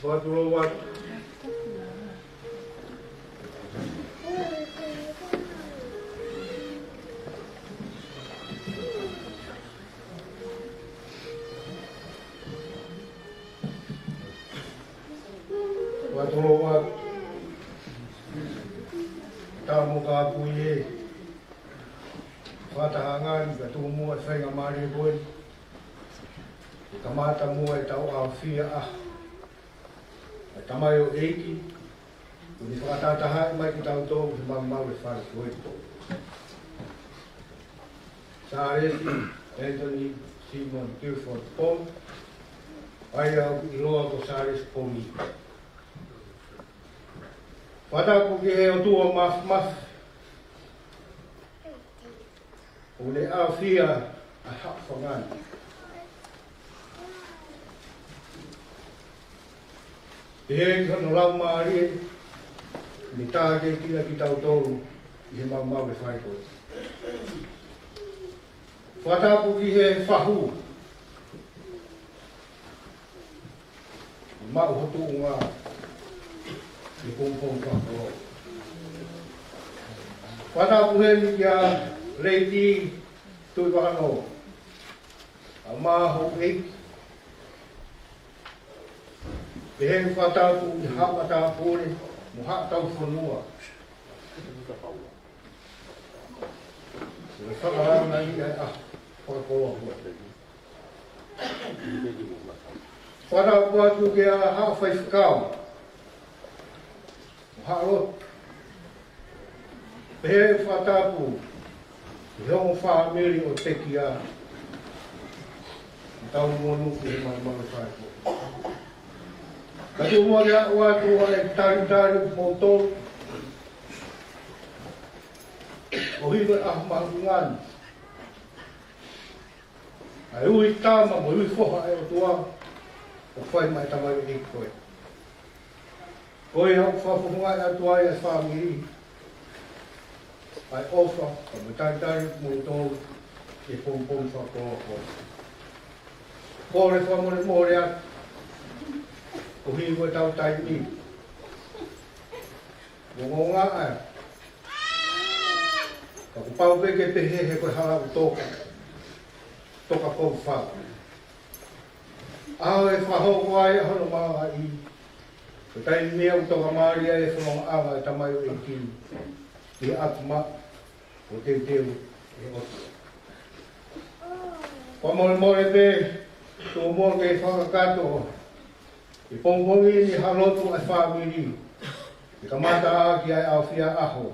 What? What? Tamu ka puye. Watahangan katumu at fenga maribon. Kamata mo ay tau afia tamayo eiki. Kung pakatatahan may kitang to mamau e far kuito. Sa Anthony Simon Clifford Pong ayaw iloa ko sa Pongi. Wata ko kihe o tuwa maf. Ule afia hafangan. He kono lau maari ni tāke kina ki tau tōru I he mau e whai koe. Whatapu ki he whahu. Mau hotu ngā I pōmpōng whakaro. Whatapu he ni kia Reiti tui wahano. A maho eik. Pehe whatapu i hapa tāpune, mo hapa tau whanua. Se whakaranga i ai whakakoa hua. Whatapu atu ke a haa whaifakau. Mo haa rotu. Pehe whatapu, i hongo whaamiri o teki a. Tau monu ki he mana whaiko. Ka tu mua rea ua tua e tari mo tō. O hiwa ahu mahu ngani. Ai ui tāma mo ui whoha e o tua. O whai mai tamai e koe. Koe hau whawhunga e atua e whamiri. Ai ofa, ka mo tari mo tō. E pom whakoa koe. Kore whamore more atu. O hiwa tau tai ni. Mo ngā ai. Ka ku pau peke pehe he koe hala u toka. Toka kou whau. Aho e whahoko ai hono maa i. Ko tai mea u toka maaria e whanonga anga e tamai o e ki. I atu ma. O te teo e otu. Whamore pe. Tō mua ke whakakato. I Pongi ni halotu ai whamiri. I ka mata ki ai au whia aho.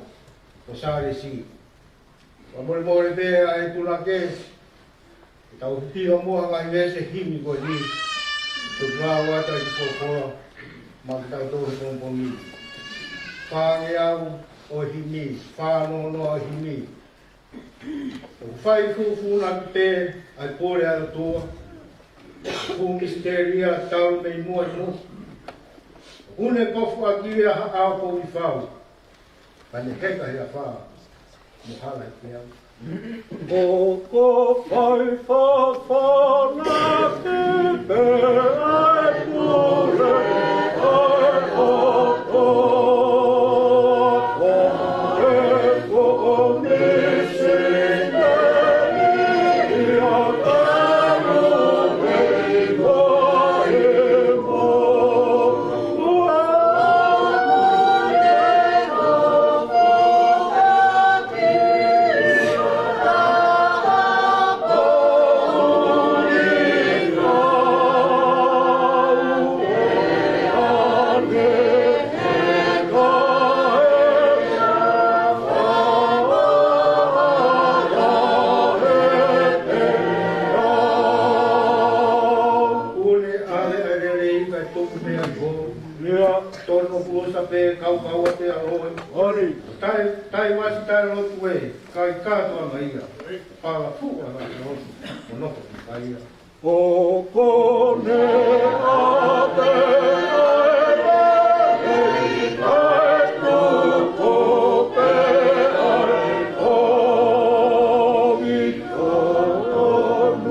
O sāre si. Wa more pe ai tūna ke. I tau hiwa mua ngai wese himi koe ni. Tō grā wata i kōkora. Ma ki tau tō Pongi. Whānge au o himi. Whānono o himi. O whai fūfūna ki te ai kore ala tōa. Ku misteria tau mei mua i mo. Hune kofu a kira hao ko i whau. Pane heka hea whaa. Muhala i te au. Koko whai whawhana te pe ai kore ai koko. Kore koko nisi Tai wasi tai rotu e, kai kātua mai ia. Pāla fua nā te rotu, o noko ki kai ia. O kone a te ai tuko pe ai ogi tonu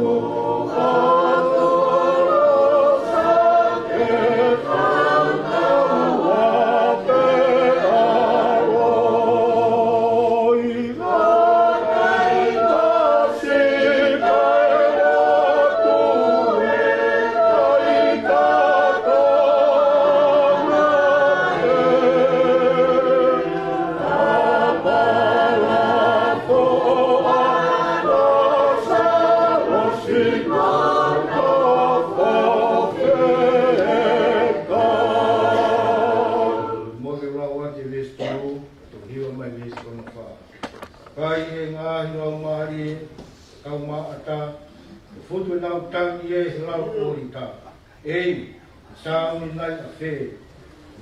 Ei, sauni nai a whē,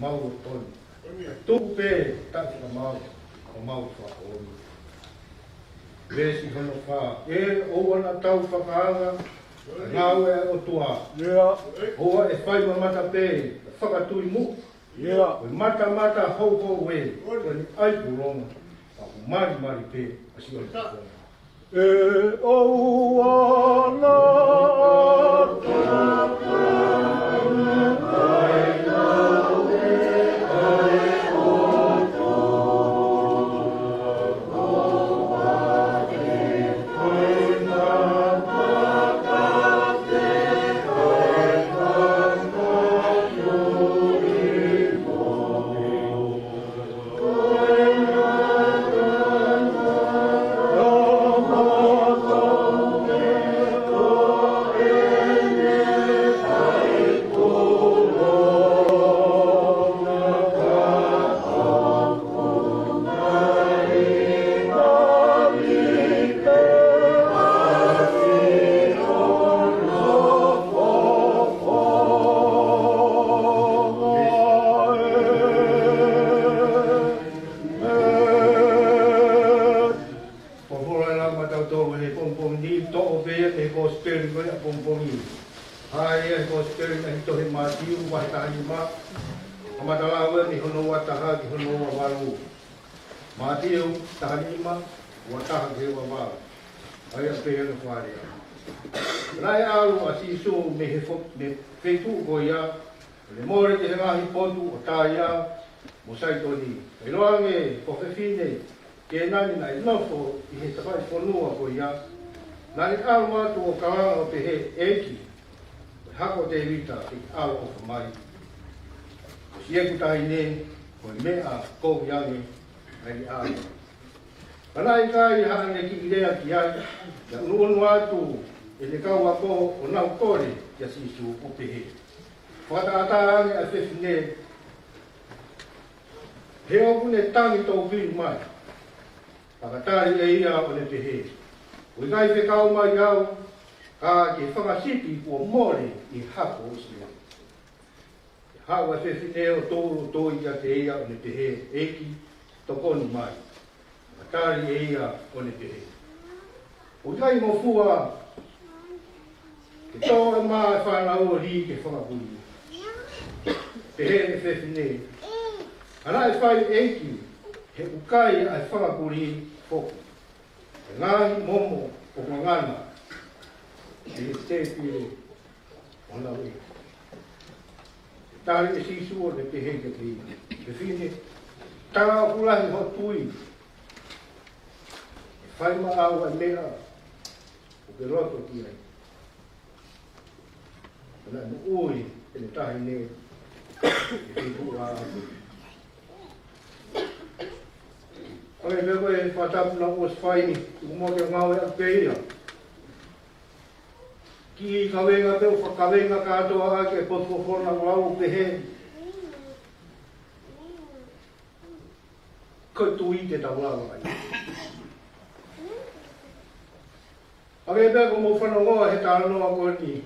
mau o tonu. Tuku pē, tati ka mau, o mau whakaoni. Vesi hono whā, e oana tau whakaanga, ngāu e o tua. Hoa e whai mata pē, whakatui mu. Koe mata hou hou e, koe ni aipuronga, a mari pē, asi o le whakona. E oana la matauto he pompom ni to o pe e ko spel ko ya pompomi. Ai e ko spel na to he mati u wa ta ni ma. Amatala wa ni hono wa ta ha ki hono wa walu. Mati u ta ni ma wa ta ke wa wa. Ai a pe no fa ria. Rai alu a si so me he fo me fetu ko ya. Le more te nga hi potu o ta ya mo sai to ni. E loa me ko fe fine ke nani na ilofo I he tawai whanua ko ia. Nani alu atu o kaanga o te he eki. Hako te rita I alu o whamai. Si eku tahi ne, ko I mea kou yangi ai alu. Anai kai haane ki ilea ki ai, ya unuonu atu e le kau ako o nau kore ya sisu o pehe. Whakata ange a whewhine, he oku ne tangi tau whiu mai. Pakatari e ia o le pehe. Ui ngai whekau mai au, ka ke whakasipi o more I hako o sia. Hawa whewhine o tōru tōi a te ia o le pehe, eki tokonu mai. Pakatari e ia o le pehe. Ui ngai mo fua, ke tō e maa e whanau o ri ke whakapuri. Pehe e whewhine. Ana e whai eki, he ukai ai whakapuri foku. E ngāhi momo o ngana, e te pire o na ui. E tāri e sisu o le pehe ke te ina. E whine, tanga o kulahi ho tui. E whai ma au ai mea, o ke roto ki ai. Ana e mo ui, e le tahi ne, e te kua au. Oi me koe whatapu na os whaini, mo ke ngau e a peia. Ki kawenga peo whakawenga katoa ake potwofona lau pehe. Ko tui te taulawa ai. Ake peko mo whanongoa he tānoa ko ni.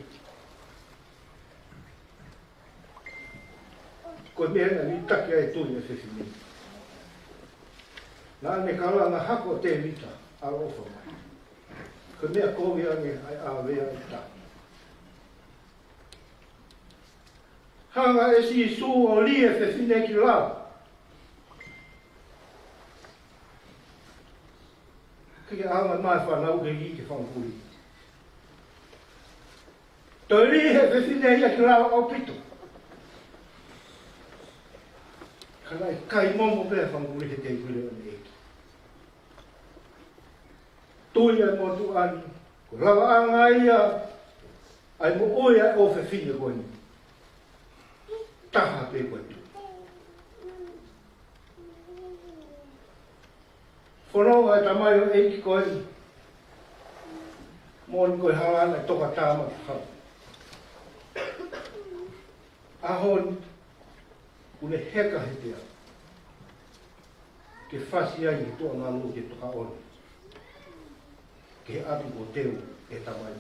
Ko mehena ni taki ai tui e whewhini. Nā me kalanga hako te rita a ofa mai. Ko mea kovi ange ai āwea I tā. Hanga e si su o li e whewhine ki lau. Kike anga mai whanau ke i ke whankuri. Tō li e whewhine ia ki lau au pito. Kanai kai momo pēr whankuri he te ikure o ne eki. Tui ai mo tu ani, ko rawa anga ia, ai mo oia o whewhine koe ni. Taha pe koe tu. Whanau ai tamai o eiki koe ni. Mōni koe hangana toka tāma ki hau. Ahon, kune heka he tea. Ke whasi ai toa ngā lū ke toka oni. Ke atu ko teu e tamai.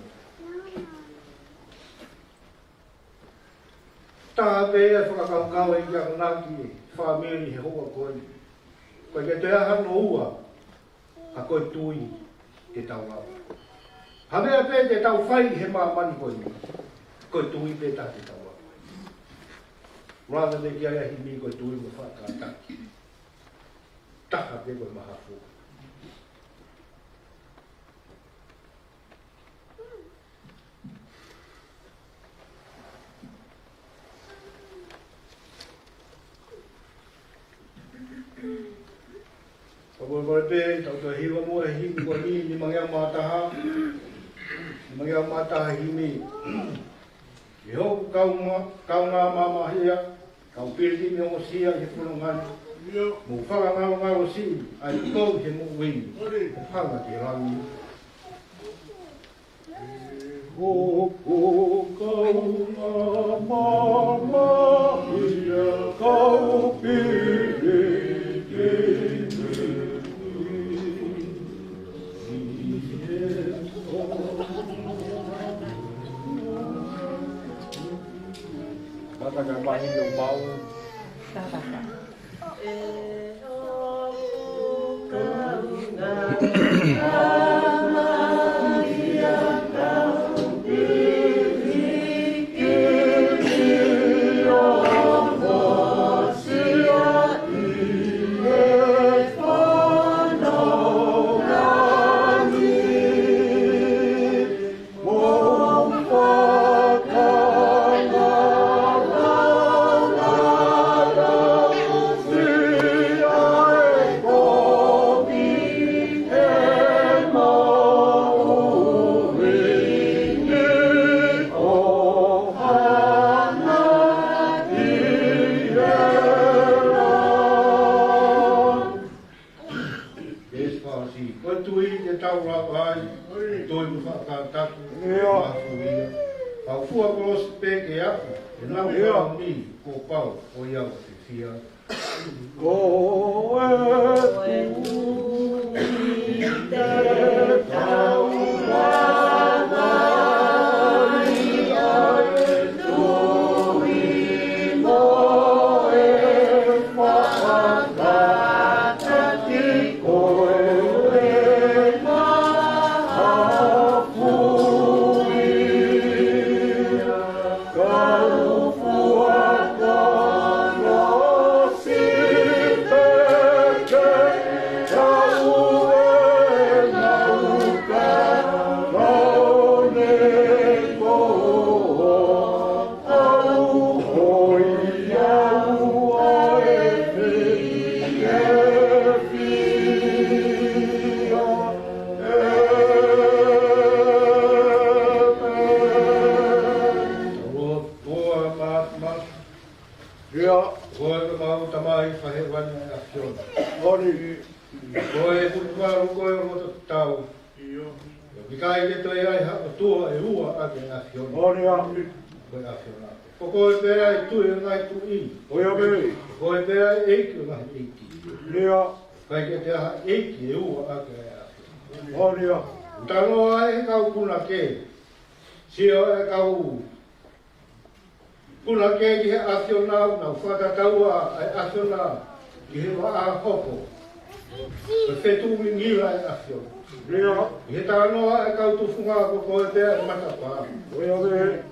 Tā pēa whakakaukau e kia naki e whamiri he hoa koe. Koe ke te ahano ua, a koe tui te tau lau. Hamea pē te tau whai he maa mani koe ni. Koe tui pē tā te tau lau. Rāna me kia iahi mi koe tui mo whakataki. Taka pē koe maha fuka. Pagod mo pe, tau to hiwa mo e himi ko ni mangyang mataha. Mangyang mataha himi. Iho kau nga mama hia, kau pildi mi o sia he pulungan. Mo whaka ngau si, ai kou he mo wini. Hanga ki rangi. Ho kau nga mama hia, kau pildi Bata ka pahin yung bau. Tata. tau ai, toi mu whakataku, mafuia. Pau fua kolos peke aku, e nau pau ni, ko pau, o iau te fia. Ko e tui te tau Koko e pera e tui e ngai tu i. Oia me. Koko e pera e eiki o ngai eiki. Nia. Kai ke te aha eiki e ua ake e ake. Onia. Utano a e kau puna ke. Sio e kau. Puna ke ki he asio nau, nau whakataua e asio nau. Ki he wa a hoko. Pe whetu ngila e asio. Nia. Ki he tano a e kau tufunga koko e pera e matapa. Oia me.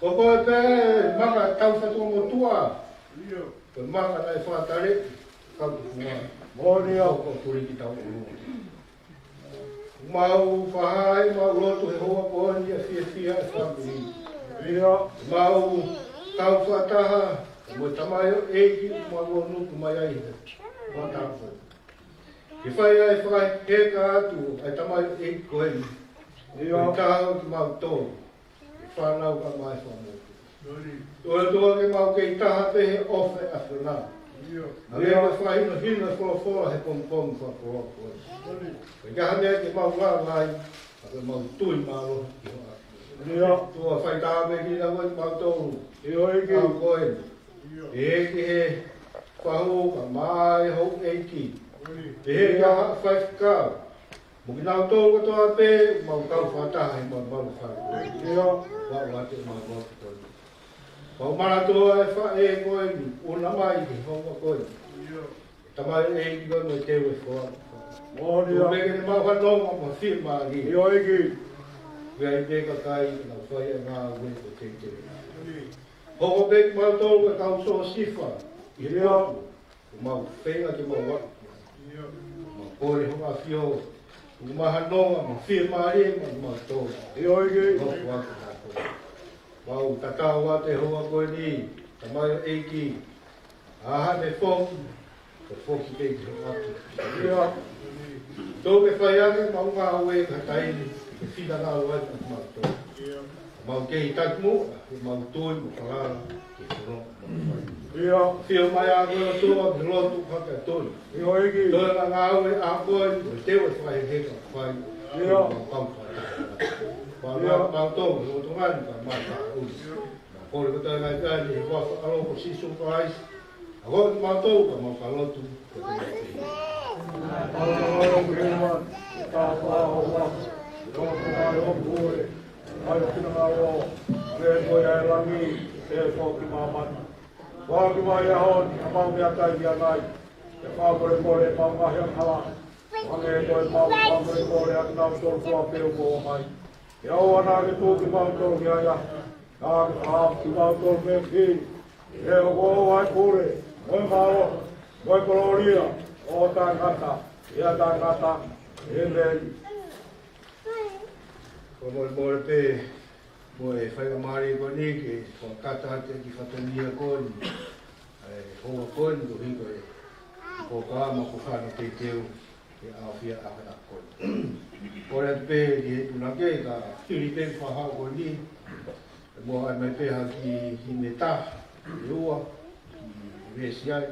Koko e pe manga tau whatu mo tua. Pe manga nai whatare, kau tu funga. Monia. Koko turi ki tau unu. Mau whahai, mau lotu he hoa pohani a fia e whamiri. Mau tau whataha, mo tamayo eiki, mau o nuku mai ai he. Whatako. Ki whai ai whai heka atu, ai tamayo eiki koeni. Ko tahau ki mau tō. Whanau ka mai whanau. Toa toa ke mau kei taha pehe ofe a whanau. A mea ma whahino hina whola he pompom whakoa koe. Ke kaha mea ke mau ngā ngai, a ke mau tui mālo ki hoa. Toa whai taha me ki na wai mau tōru. Au koe. E eki he whahu ka mai hou eiki. E he kaha whai whakau. Mo ki nau tōru katoa pe, mau kau whataha he mau malu whai. Wau ate mau watu koe. Pau mana toa e wha e koe ni, una mai ki honga koe. Tamai e ki koe mo te ue whoa. Mo meke ni mau whanonga mo whir maa ki. Io eki. Wea i peka kai, na whai e ngā ue ko te te. Hoko peki mau tolu e kau soa sifa. I he papu. Mau whenga ki mau watu. Mau kore honga whio. Mau whanonga mo whir maa rie mau tolu. Io eki. Hoko watu. Mau tatau a te hoa koe ni, tamaio eiki, aha me whong, ko whoki te te atu. Tō me whai ake, mau ngā ue ka taini, ke whina ngā ue ka mau tō. Mau kei takmu, mau tōi, mo whangara, ke whono. Whio mai a koe tōa, me lotu whaka tōi. Tōi ngā ue a koe, mo te ue whai heka, whai, mau pampa. Mau tōngu, o tō ngāni ka mai ka uri. Kore kata ngai kāni, he waka alo ko sisu prais. A kore mau tōngu ka mau ka lotu. Wāki mai e hon, a mau mea tai mea nai. E whākore kore, mau ngahi ang hala. Wange e toi mau whākore kore, ati nau tōru kua peo kua mai. E au ana ke tōki mau tōru ki aia. Nā ke whāam ki mau tōru me ki. E o kō ai kore, moi mālo, moi koloria, o tā ngata, ia tā ngata, e meri. Ko more pē, mo e whaika maari ko ni, ke kata hate ki whatonia koni. Hoa koni ko hiko e, ko kāma ko whana te teo, ke awhia awhana koni. Kore pē ki he tunake, ka whiri pē whahau ko ni, mo ai mai pēha ki me tā, e ua, ki resi ai,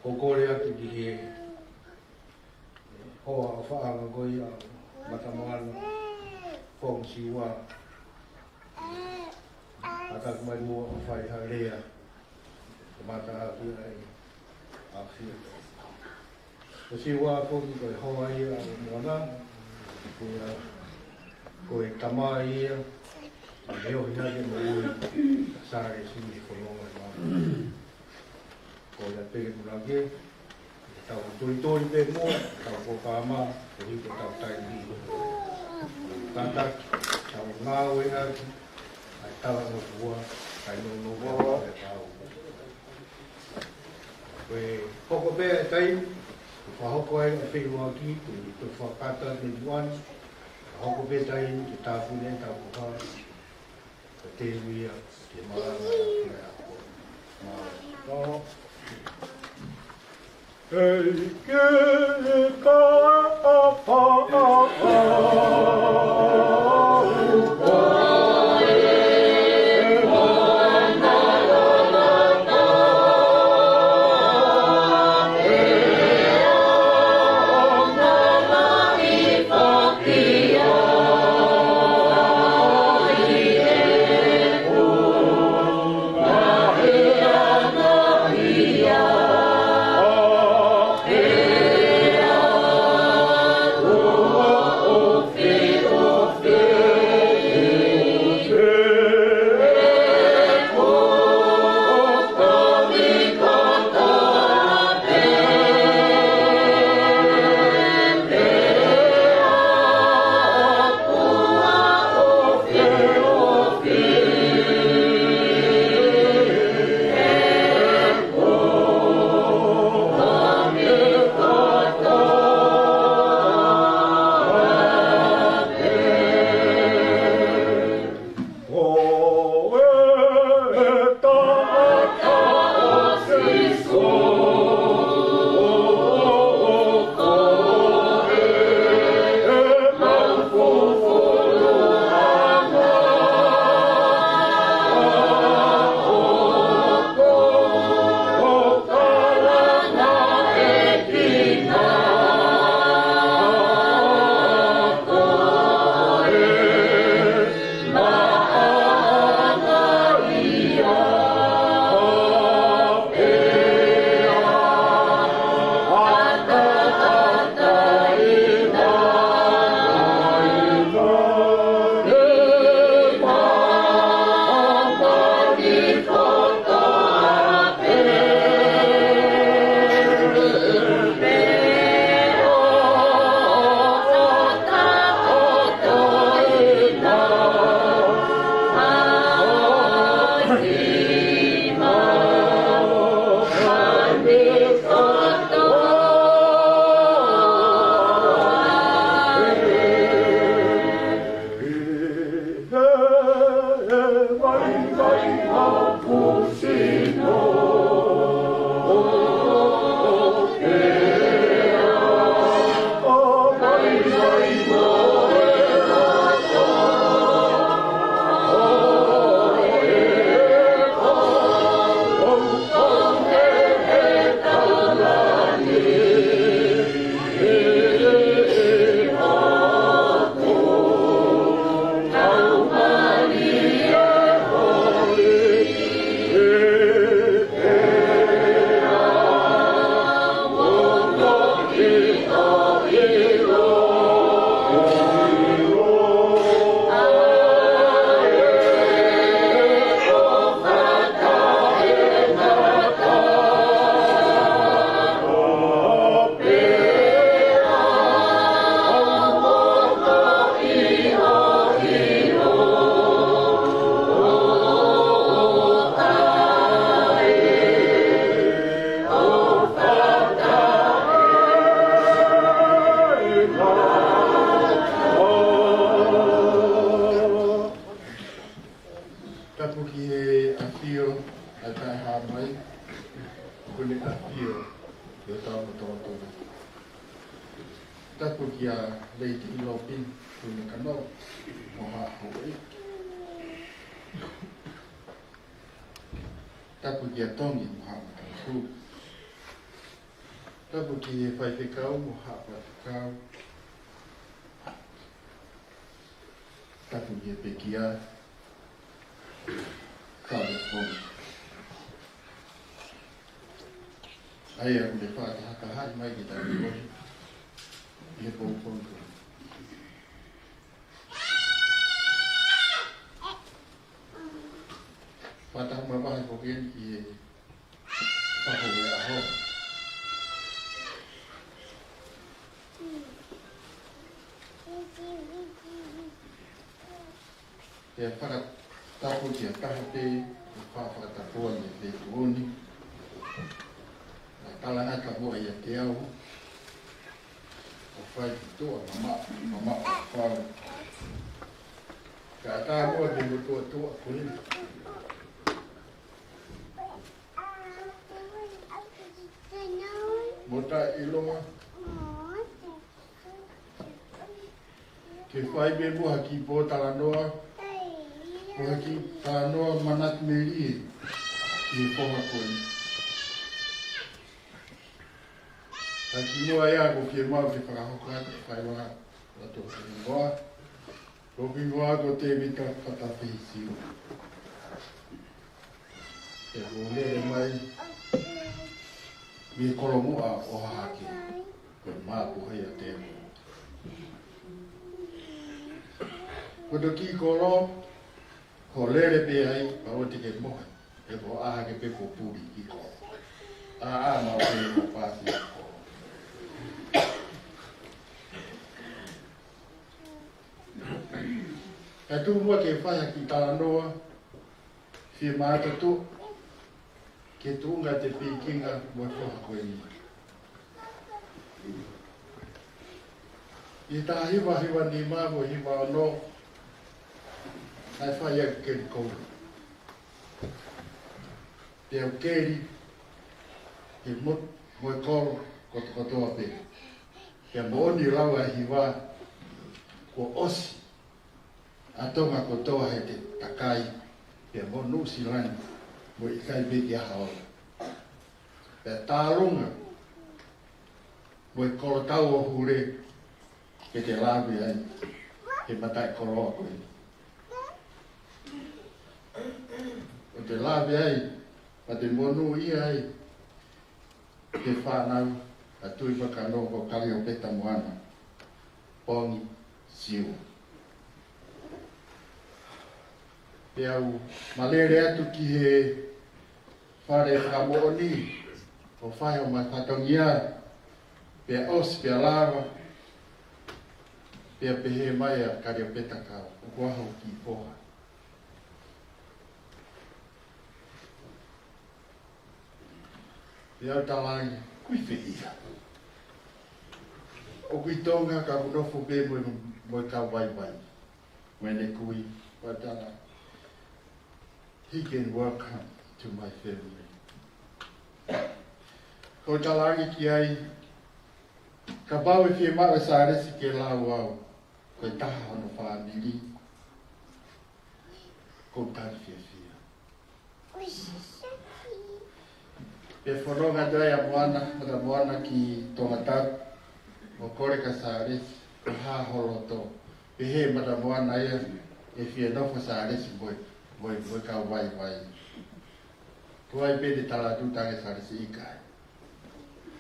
ko kore atu ki he hoa o whaanga goi a matamana Pongi wa ata mai mua o whai harea mata aki ai a whia. O si wa Pongi koe hoa ia o moana koe tama ia a leo hinage mo ui sare sini whanonga i maa. Ko ia pege mulage tau tori pe mo tau ko kama o hiko tau tai ni. Tata tau ngāwe aki ai tawa no kua ai no kua e tau. Koe koko pēr tai whahoko ai a whirua ki tu whakata ni muan hoko pēr tai ki tāpu nei tau kuha ka te uia ki maranga ki a ko. Ei que ka tapu ki a leiti i lopi kune kano mo ha hoi. Tapu ki a tongi mo ha mataku. Tapu ki e whai te kau, mo hapa te kau. Tapu ki e pekia. Kāre Pongi. Ai e ule whāta haka hai mai ki tāi Pongi. I e Pongi. Whāta hama wahi Pongi ki e whaho e aho. E whakatapu ki a tahate, e whawhakatapua ni te tuoni. E talanga ka mua i a te au. O whai ki toa mama whau. Ka tā mua te mutua toa kuni. Mota ilonga. Ke whai me mua ki pō talanoa. Mua ki talanoa manat meri ki e poha koni. Ka ki mua ea ko ki e mau ke whakahoka te whai waka. Rato ki ngoa. Ko ki ngoa ko te mita whakawhi siu. E ko lere mai. Mi kolomua o hake. Ko māpu hei a te mua. Koto ki kolo, ko lere pe ai, pa o te ke mohe, e ko aha ke pe ko puri ki ko. Ma o te ko pāti ko. Ka tu mua ke whaia ki Talanoa, whia māta tu, ke tuunga te pikinga mo whaha koe ni. I tā hiwa ni māmo hiwa anō, ai whai au keri kouru. Te au keri, he mut, moe koro, kotoa pe. Ke mooni rawa hiwa, ko osi, atonga kotoa he te takai, ke mo nusi lani, mo i kai beki aha ora. Pe tālunga, mo i koro tau o hure, ke te lawi ai, ke matai koroa koe. O te lawe ai, pa te monu ia ai, te whanau, a tui whakano ko kari o peta moana, Pongi, siu. Te au, malere atu ki he whare whakamooni, o whai o mai whatongia, pia os, pia lava, pia pehe mai a kari o peta kao, o waho ki poha. Te au talangi, kui whiia. O kui tonga ka unofo pe mo ka wai. Wene kui, watala. He can welcome to my family. Ko talangi ki ai, ka pau e whia mawe sa resi ke lau au, koe taha hono whaniri, ko tari whia. Pe whanonga doi a moana ki tonga tau, o kore ka sa resi, o haa holo to. Pe he mata moana ia, e whia nofo sa resi moi ka wai. Ko ai pe te tala tutange sa resi ikai.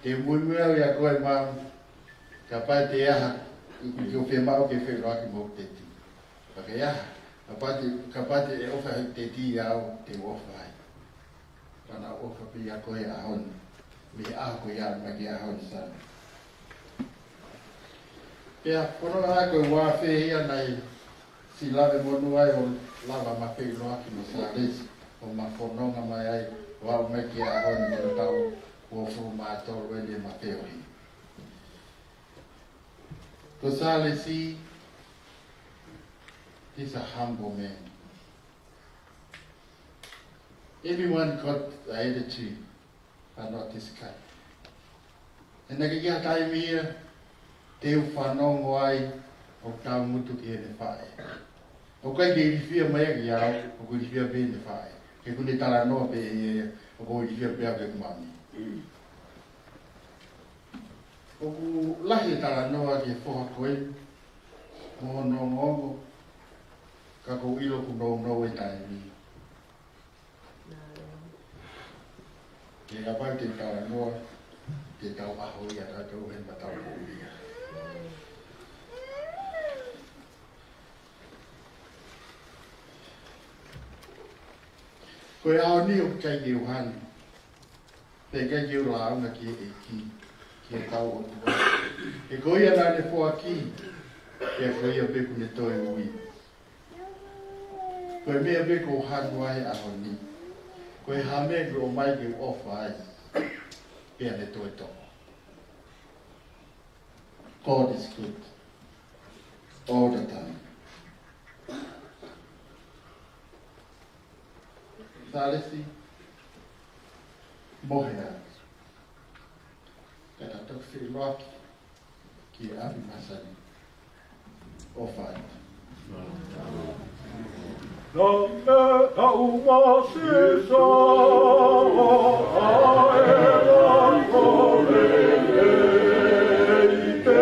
Te mui au ia koe mau, ka pai te aha, ki o whia mau ke whia roaki mo te ti. Pake aha, ka pai te e ofa te ti au, te ofa ai. Pana ofa pi a koe a hon, mi a koe a maki a hon sana. Pea, kono a koe wāwhi ia nei, si lawe monu ai o lava ma whi roaki mo sa resi, o ma whanonga mai ai, wau meki a hon mo tau, o fu mātoro e ma whiori. To Salesi, he's a humble man. Everyone got the attitude, but not this guy. E naka kia taimia, te whanongo ai, o tau mutu ki hene whae. O kai ke irifia mai aki au, o ko irifia pe hene whae. Ke kune tala noa pe e, o ko irifia pe au ke kumami. o ku lahi tala noa ki foha koe, mo no ngongo, ka ko ilo ku no no e tai mi. Ke ka pai te tala noa, te tau aho ia tātou he matau ko ia. Koe ao ni o kai ki uhani, te kai ki ula aunga ki e ki tau o tua. E koe ia nane fua ki, e koe ia peku ne toi ui. Koe mea peku o hanu ai aho ni. Koe hame o mai ki ofa ai, pia ne toi tomo. God is good all the time. Salesi, mohea. Kata tok whiloaki ki api masani o whai. Nome tau masisa ae kore e te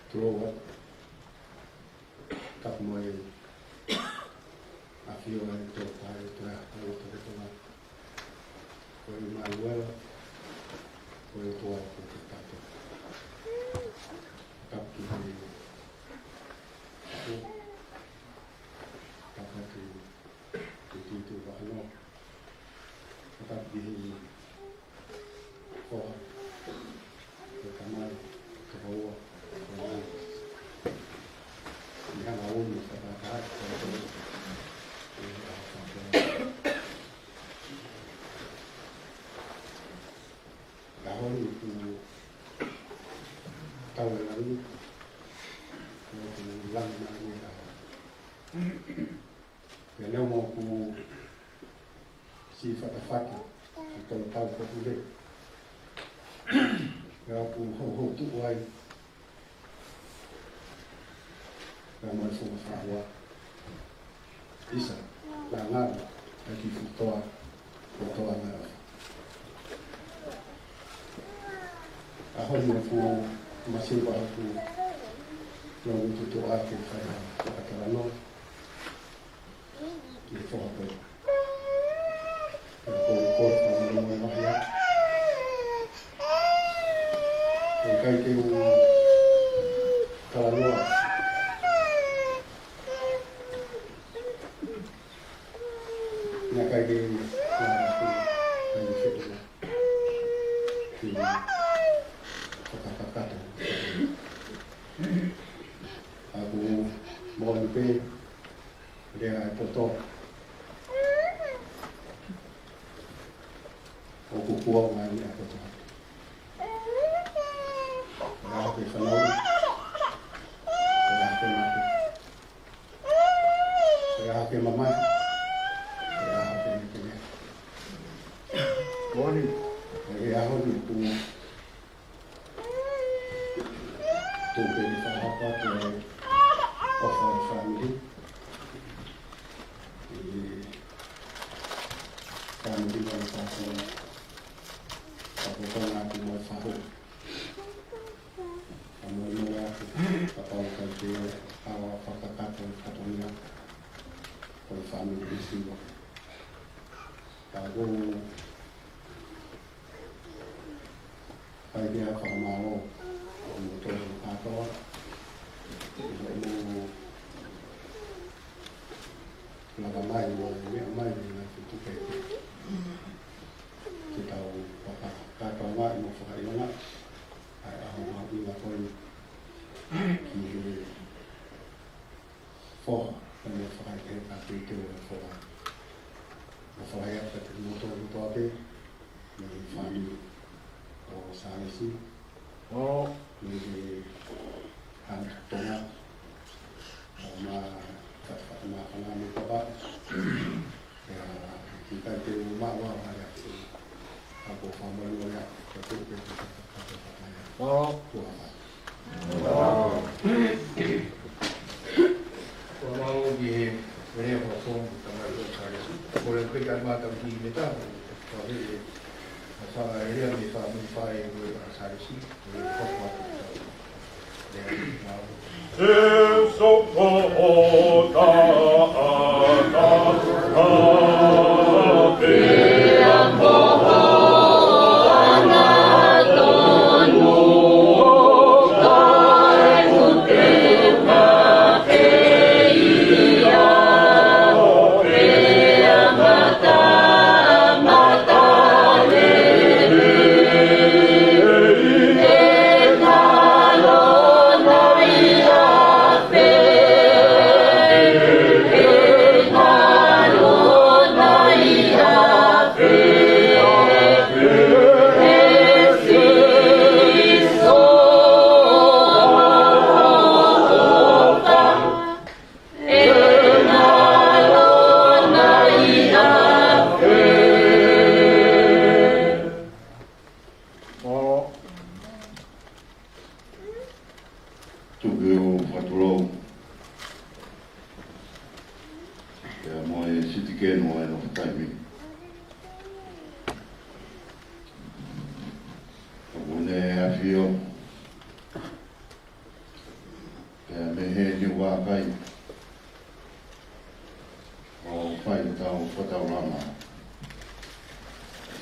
Tuloa tapmoi afio ai to pai to ai to to na ko mai wala ko to ai ko tato tapi ko tapi itu bahno tapi ko kamar ke bawah yang awal bisa dapat tahun itu tahun lalu ulang lagi yang mau ku sifat atau tahu kemudian kalau ku ho tu wai ramai semua sahaja bisa langar lagi fotoa na ahon aku masih aku yang itu aku saya katakan di foto aku sama ya kayak itu kalau nakai di situ di kata-kata aku mau lebih dia foto aku buang lagi aku tu aku kalau aku mama Pongi, ahon itu beri sahabat yang offer family, family yang pasang, aku pernah buat sahur, kamu murah, atau kerja awal fakta katanya, kalau family di sini, aku dia kalau mau untuk atau mau lakukan mai dengan itu kayak kita kata mai mau pakai mana aku mau lakukan di for dan pakai tapi itu for saya seperti motor apa di family o salisi o di anak tengah sama kami bapak ya kita di rumah ada aku family ya betul oh mau di ini kosong tengah saya boleh berikan mata di kita tapi saya ini di family saya salisi tuki o whatulou. Ia mo e siti keno e no whakaimi. Pune awhio. Ia me he ni wakai. O whai tau whatau rama.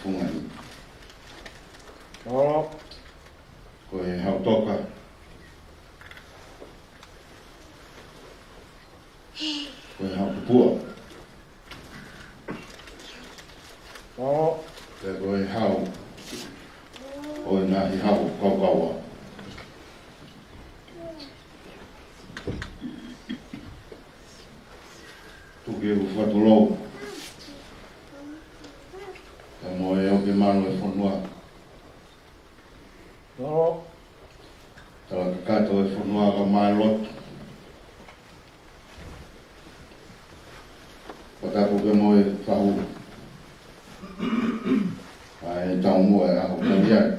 Fungani. Oro. Ko e hau toka. Ko e hau kupua. Oro. Te ko e hau. O e ngahi hau kaukaua. Tuki e whatulou. Te mo e o ke manu e whanua. Oro. Tala ka kato e whanua ka mai lotu. Patako ke mo e whahu. Ai tau mua e aho kariai.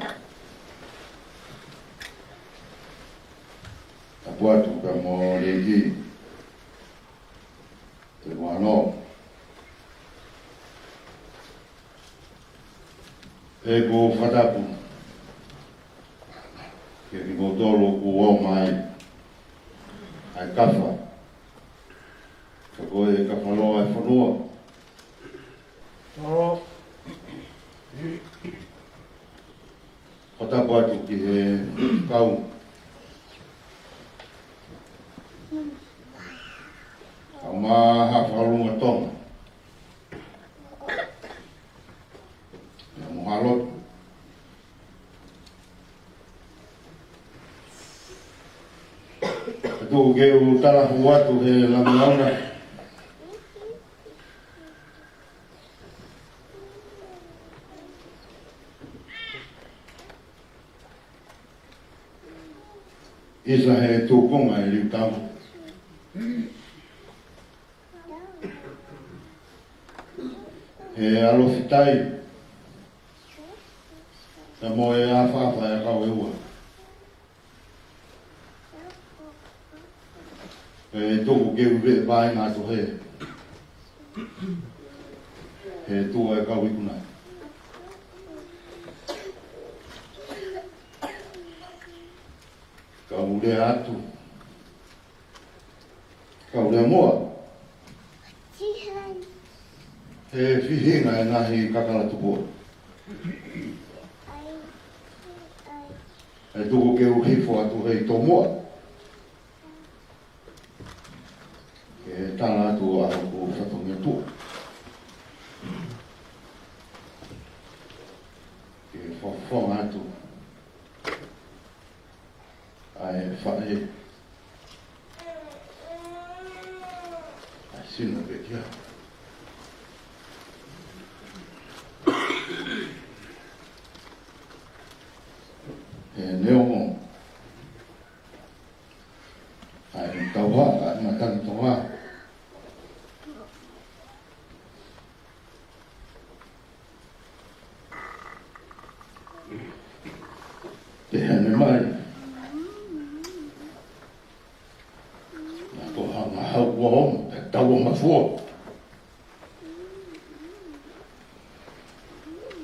Tapuatu ka mo reiki. Te wano. E ko whatapu. Ke ki motoro ku o mai. Ai kafa. Ka koe ka whaloa e whanua. Oro. Whatapu atu ki he kau. Kau maha whalunga tonga. Ia mohalot. Tuku ke u tala huatu he lamulauna. Isa he tūkonga e liu tau. He alofitai. Ta mo e awhawha e kau e ua. E tōku ke uwe e pāi ngā to he. He tōa e kau ikunai. Kau rea atu. Kau rea moa. He whihinga e ngahi kakala tupua. E tuku ke uhifo atu hei tō moa. Ke tāna atu aho ko whatongi atua. Ke whawhonga atu. Ai whae. Ai sino pe kia. He neongo. Ai tauha, ai matani tauha. Te hane mai. Nā ko hanga hau ua homo, te taua mafua.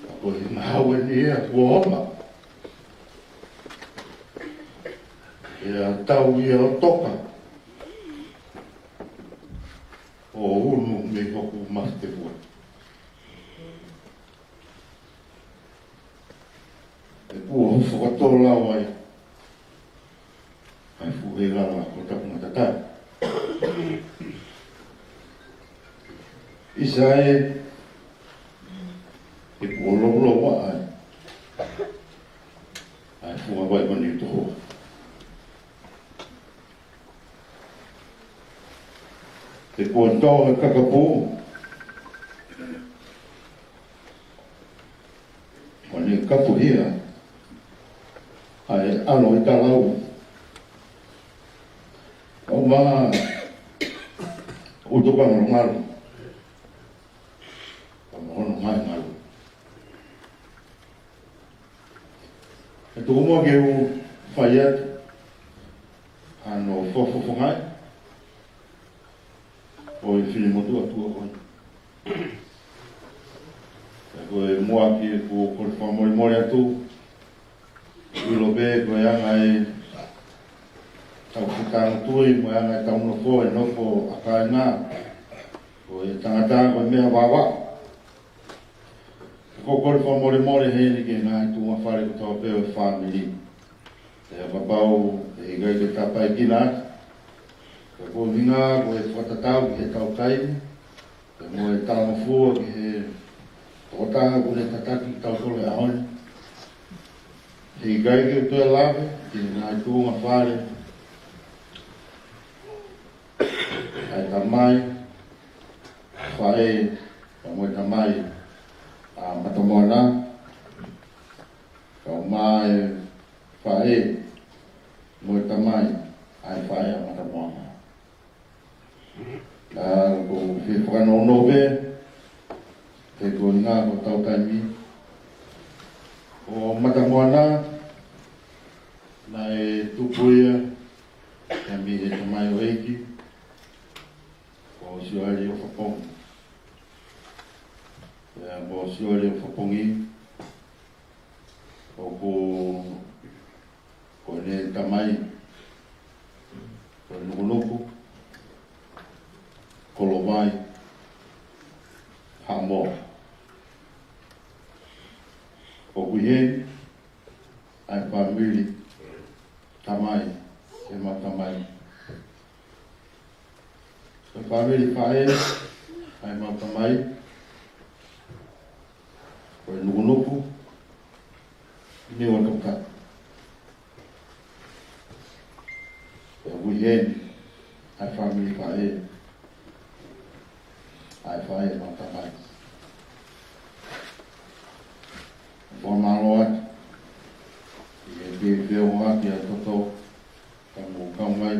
Nā ko hi mahau e ni ea ua homa. Ea tau ia o toka. O unu me hoku mas te fua. E kua hufo katoa lau ai. Ai fuhe lawa ko tapunga tatai. Isa e kua lolo wa ai. Ai fuha vai mani toho. E kua toa e kakapu. Mani kapu hia. Ai ano i talau. O maa utukang rungaru. Pamohono mai ngaru. E tukumua ke u whai atu. ano fofofongai o i fili motua tua koi. Koe mua ki ko kore whamori mori atu, ulo be koe anga e tau kutanga tui, mo anga e tau nofo e nofo akai ngā, koe tangata koe mea wawa. Ko kore whamori mori hei ke ngā i tunga whare ko tau peo e whamiri. Te apapau e igai ke tapai kina ati. Ka ko minga ko e whatatau ki he tau kaini. Ka mo e tau mafua ki he tokotaha ko le tataki ki tau kore ahoni. He igai ke o toe lawe ki ngā i tunga whare. Ai tamai, whae, ka mo e tamai a matamoana. Ka o mai whae, mo e tamai, ai whae a matamoana. Ko whi whakanonowe, te ko ngā ko tau taimi. O matamoana, na e tupuia, e mi e tamai o eiki, o siwari o whapongi. Mo siwari o whapongi, o ko ne tamai, ko nukunuku, kolomai, hamo. O kuhe, ai whamiri, tamai, e ma tamai. O whamiri whae, ai ma tamai, ko nukunuku, ni o toka. O kuhe, ai whamiri whae, ai whae ma tamai. O maloat, i e bēwheo hati a toto, ka mō kaumai,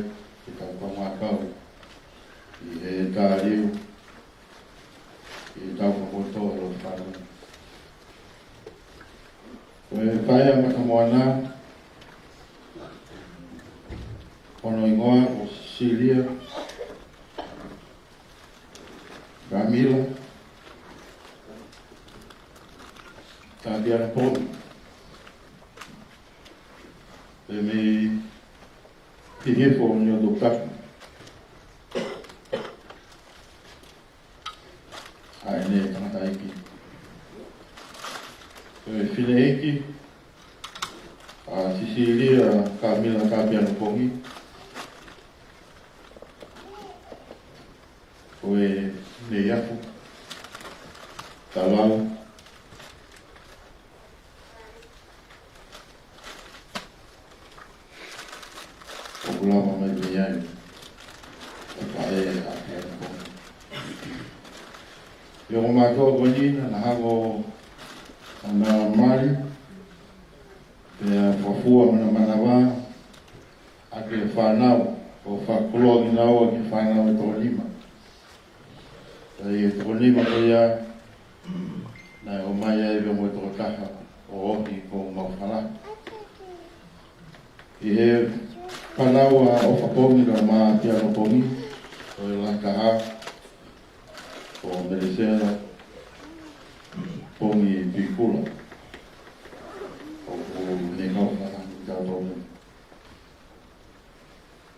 i ka kaumākau, i e tā riu, i e tau kakoto e o whānau. Ko e whae a matamoana, pono ingoa o Sicilia, Camila, Tabiana Pongi, e me hihefo ni o doktaku. Ai ne tangata eki. E whine eki, a Sicilia, Camila Tabiana Pongi, ko e ne iafu, talau, Lama mai biai, whae a pia kong. Yo o mātua koinina, na hango ana mari, pia whafua mana manawa, a ke whanau, o whakuloa ki nao ki whanau e tō lima. E tō lima ko ia, na o mai e veo mo tō taha, o oki ko mau whanau. I he Panau a o whapongi na mā tia no pongi, o e lankaha, o meresera, pongi pikula, o ne kauwhana i tau tōne.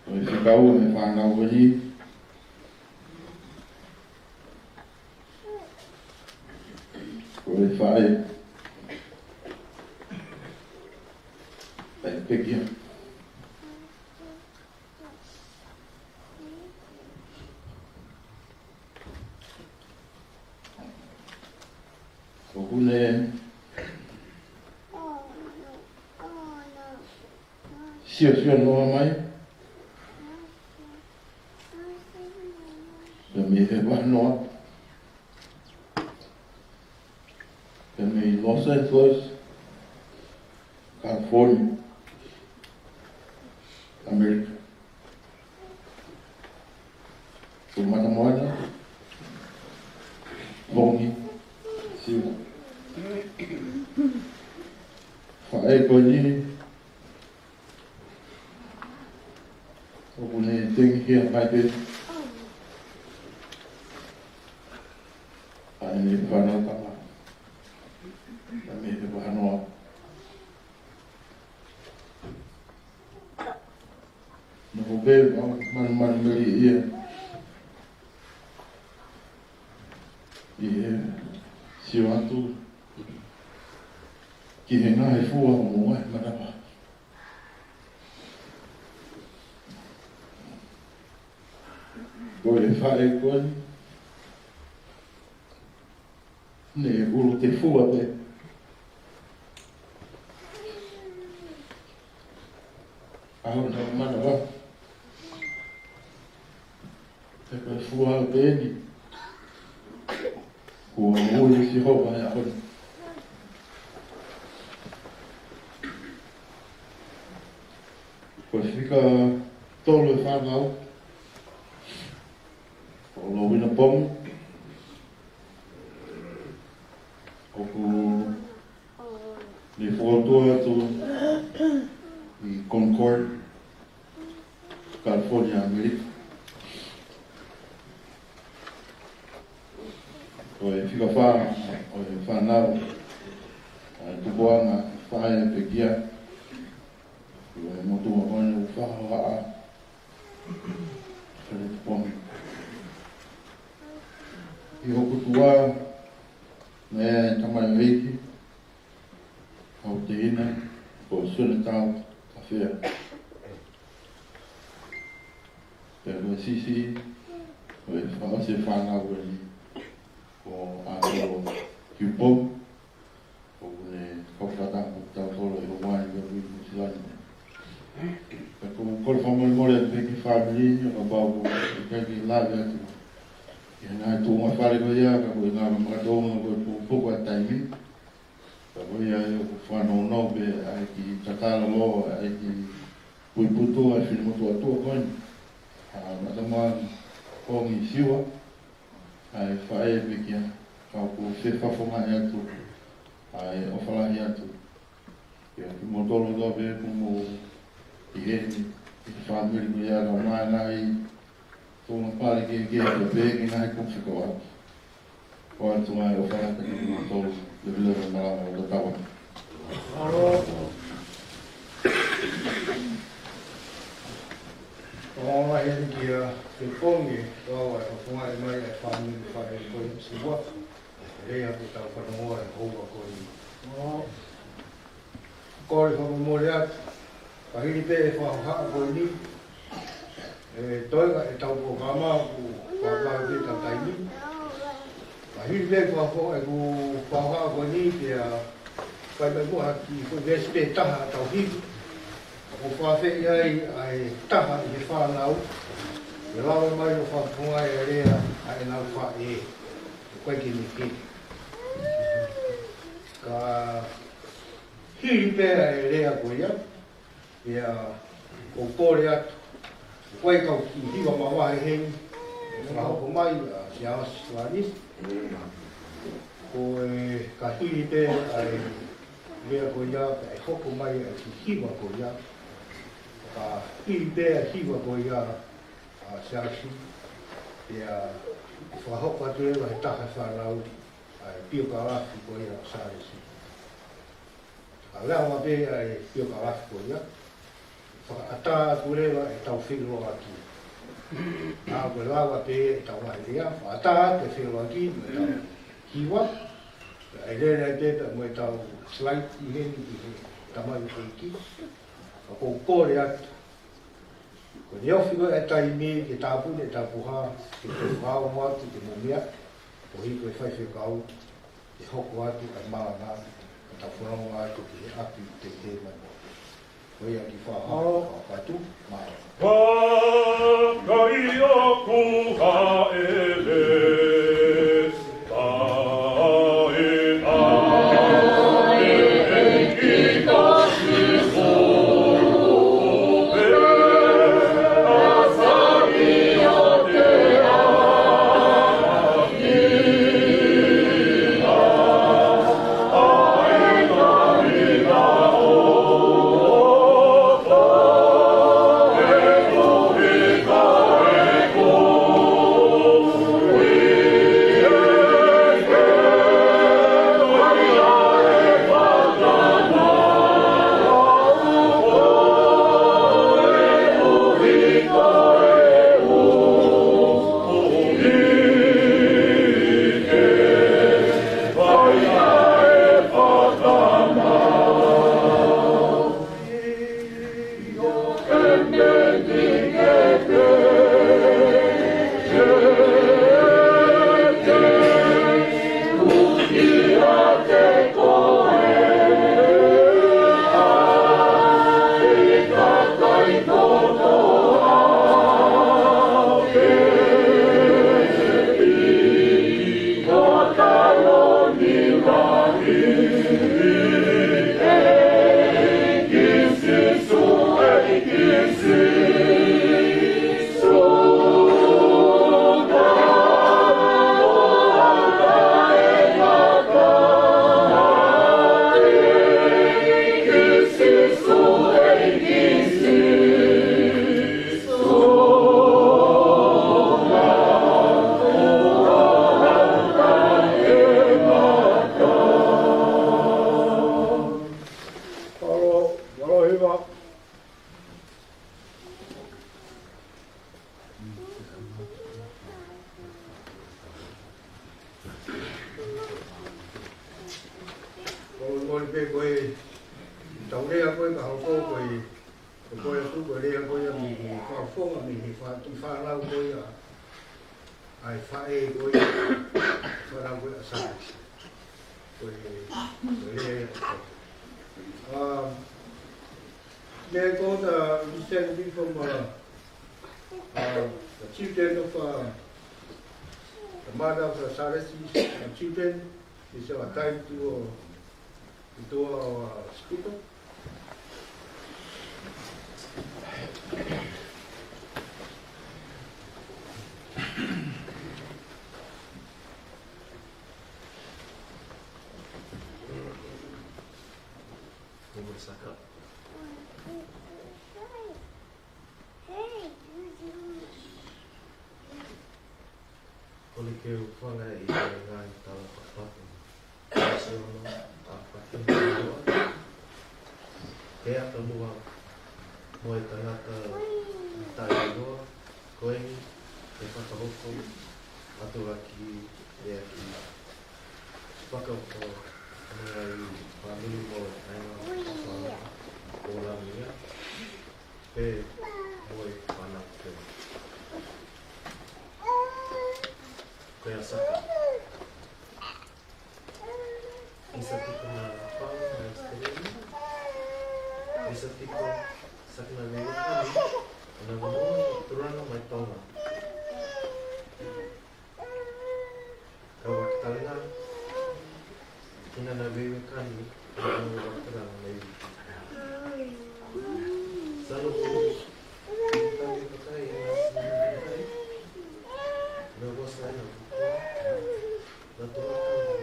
O e whikau e whanau wani, o e whae, e pekia. O kune sio noa mai pe me he wanoa pe me Los Angeles, California, America. O matamoana, Pongi, Sila. Whae koe ni, o kune tengi kia mai pe. Ai ni whanau tama. Na me te wahanoa. Na ko pe manu meri ia. I siwa atu. Ki he ngahe fua o mua e manapa. Ko e whae koni. Ne uru te fua pe. Aho na manapa. Te koe fua o te eni. Kua ui si hopa e ahoni. Ko whika tolo e whanau. Ko lo wina Pongi. O ku ni whuatua atu i Concord, California, Amerika. Ko e whika wha, o e whanau, tukuanga, whae e pekia. Ko e motua koe o whaha kare te Pongi. I hoku tua, me tamai reiki, au te ina, ko sune tau, ka whea. Te rua sisi, ko e whaase whanau e ni, ko ātero kiupom, ko e kaupatako tau tolo e Hawaii e Rui Musilani. Ka ko kore whamori mori atu peki whamiri, o ka bau e keki lawe atu. Ia ngai tō mai whare koe ia, ka koe ngā makatonga koe pōpoko a taimi. Ka koe ia e o whanau nau pe ai ki tatala lo, ai ki pui puto, ai whini motu atua koe. Matamoa Pongi siwa, ai whae pe kia, ka ko whewhawhonga atu, ai o whalahi atu. Ia ki motolo tō pe kumo i heni, i whamiri koe ia, ka mai ngai, tōna pāre ke te pēki ngai kumwhika wā. Ko atu mai o whanaka ki ngā tōru, le vilera marama o te tawa. Aro. O ngā heni ki a te Pongi, rāua e whapunga e mai e whanau whae koe siwa. Rea te tau whanongoa e houwa koe. Kore whamamore atu, ka hiri pē e whahuhaa koe ni. Toinga e tau po kama ku whakau te tau taimi. Ka hiri pē whaho e ku whahuhaa koe ni te a kai mai mua ki koe vesi pē taha tau hiku. Ko whawhi ai ai taha i he whanau. E lawa mai o whapunga e rea ai nau wha e koe ki ni ki. Ka hiri pē e rea koe ia. Ia o kore atu. Koe kau ki hiwa mawahe hei. Nga hoko mai a si awas wanis. Ko e ka hiri pē ai rea koe ia. E hoko mai a ki hiwa koe ia. Ka hiri pē a hiwa koe ia a si awashi. Ia whahoko atu ewa he taha whanau. Ai pio ka rafi koe ia a si awashi. Ka leawa pē ai pio ka rafi koe ia. Whakaata atu rewa e tau whiro aki. Nā koe lawa pē e tau wahi rea. Whakaata atu e whiro aki, me tau hiwa. E rere e pepe mo e tau slide i heni i he tamai o ki. Ka kou kore atu. Ko ni ofi koe e taimi, ke tāpune, e tāpuha, ke te whao mo atu, te mumia. Ko hi koe whaiwhi kau, e hoko atu, e maa ngā. Ka tau whanonga atu, ki he api te te mai. Koe ki whahao, whakatu, mai. Whakai o kuha ele, ke koe tau rea koe ka hoko koe koe tu koe rea koe a mi whaafonga mi ni whaalau koe ai whae koe wharau koe a saa koe rea there goes we send me from the chieftain of the mother of the Saracens, the chieftain is time to our speaker. Ole ke whanga I ngai tala whakapatu. Se ono a whakimua. Ke ata mua moe tangata tai roa, koengi, e whakahoko, atua ki ea ki whakahoko mea I whamini mo ainga whanga o lamia, pe moe whanake. Koe a saka. Isa tiko na whao na esteleni. Isa tiko saka na reukani. Na wanoa turana mai tonga. Ka wakitalenga. Kina na reukani. Na wakitarana mai. Salo ko. Tali katai. Na wasa na. Natural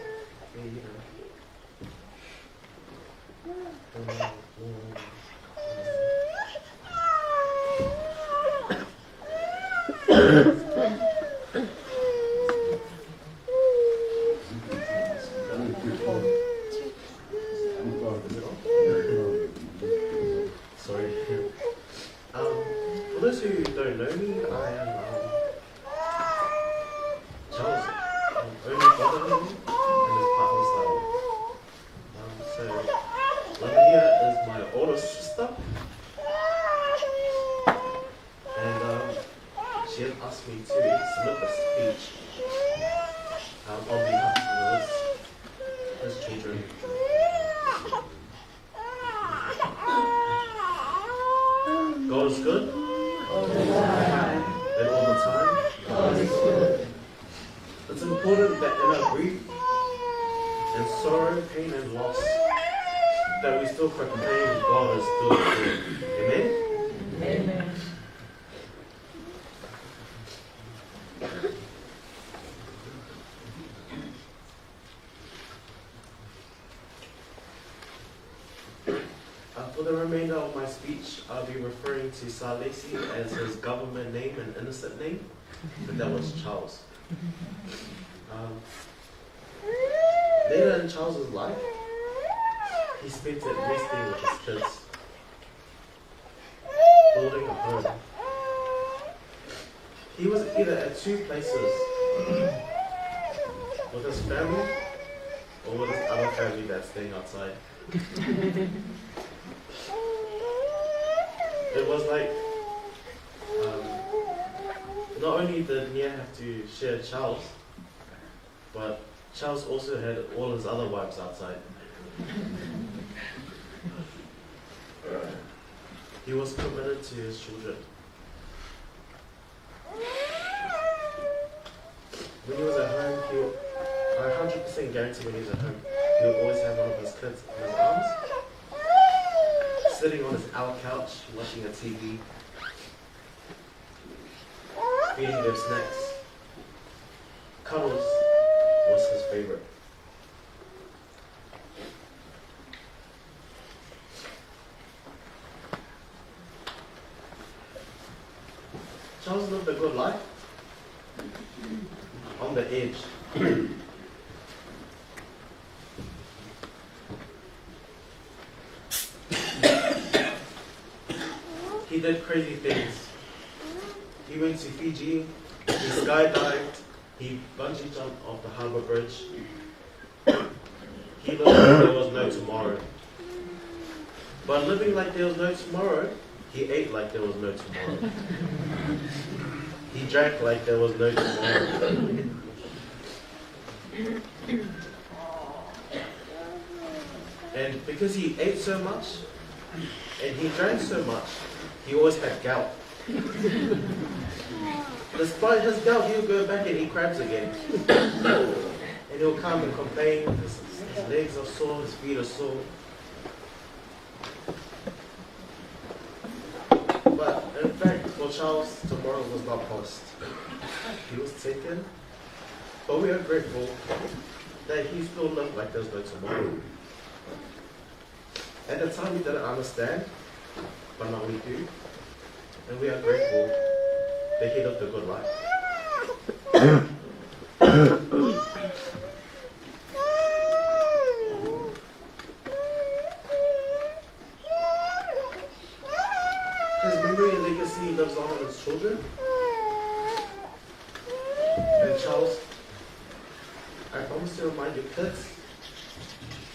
Sorry. For those who don't know me, I am Charles, only brother and his partner's son. So, Lana here is my older sister, and she has asked me to submit a speech on behalf of his children. God is good, and all the time. It's important that in our grief and sorrow, pain and loss, that we still proclaim God is still good. Amen? Amen. For the remainder of my speech, I'll be referring to Salesi as his government name and innocent name, but that was Charles. Later in Charles's life, he spent it resting with his kids, building a home. He was either at two places, with his family or with his other family that's staying outside. It was like, not only did Nia have to share Charles, but Charles also had all his other wives outside. He was committed to his children. When he was at home, I 100% guarantee when he was at home, he would always have one of his kids in his arms, sitting on our couch, watching a TV, feeding them snacks. Cuddles was his favorite. Charles lived a good life. On the edge. He did crazy things. He went to Fiji, he skydived, he bungee jumped off the harbour bridge. He looked like there was no tomorrow. But living like there was no tomorrow, he ate like there was no tomorrow. He drank like there was no tomorrow. And because he ate so much, and he drank so much, he always had gout. Despite his gout, he'll go back and eat crabs again. And he'll come and complain, his legs are sore, his feet are sore. But in fact, for Charles, tomorrow was not promised. He was taken, but we are grateful that he still lived like there's no tomorrow. At the time we didn't understand, but now we do. And we are grateful that he lived a good life. His memory and legacy lives on in his children. And Charles, I promise to remind your kids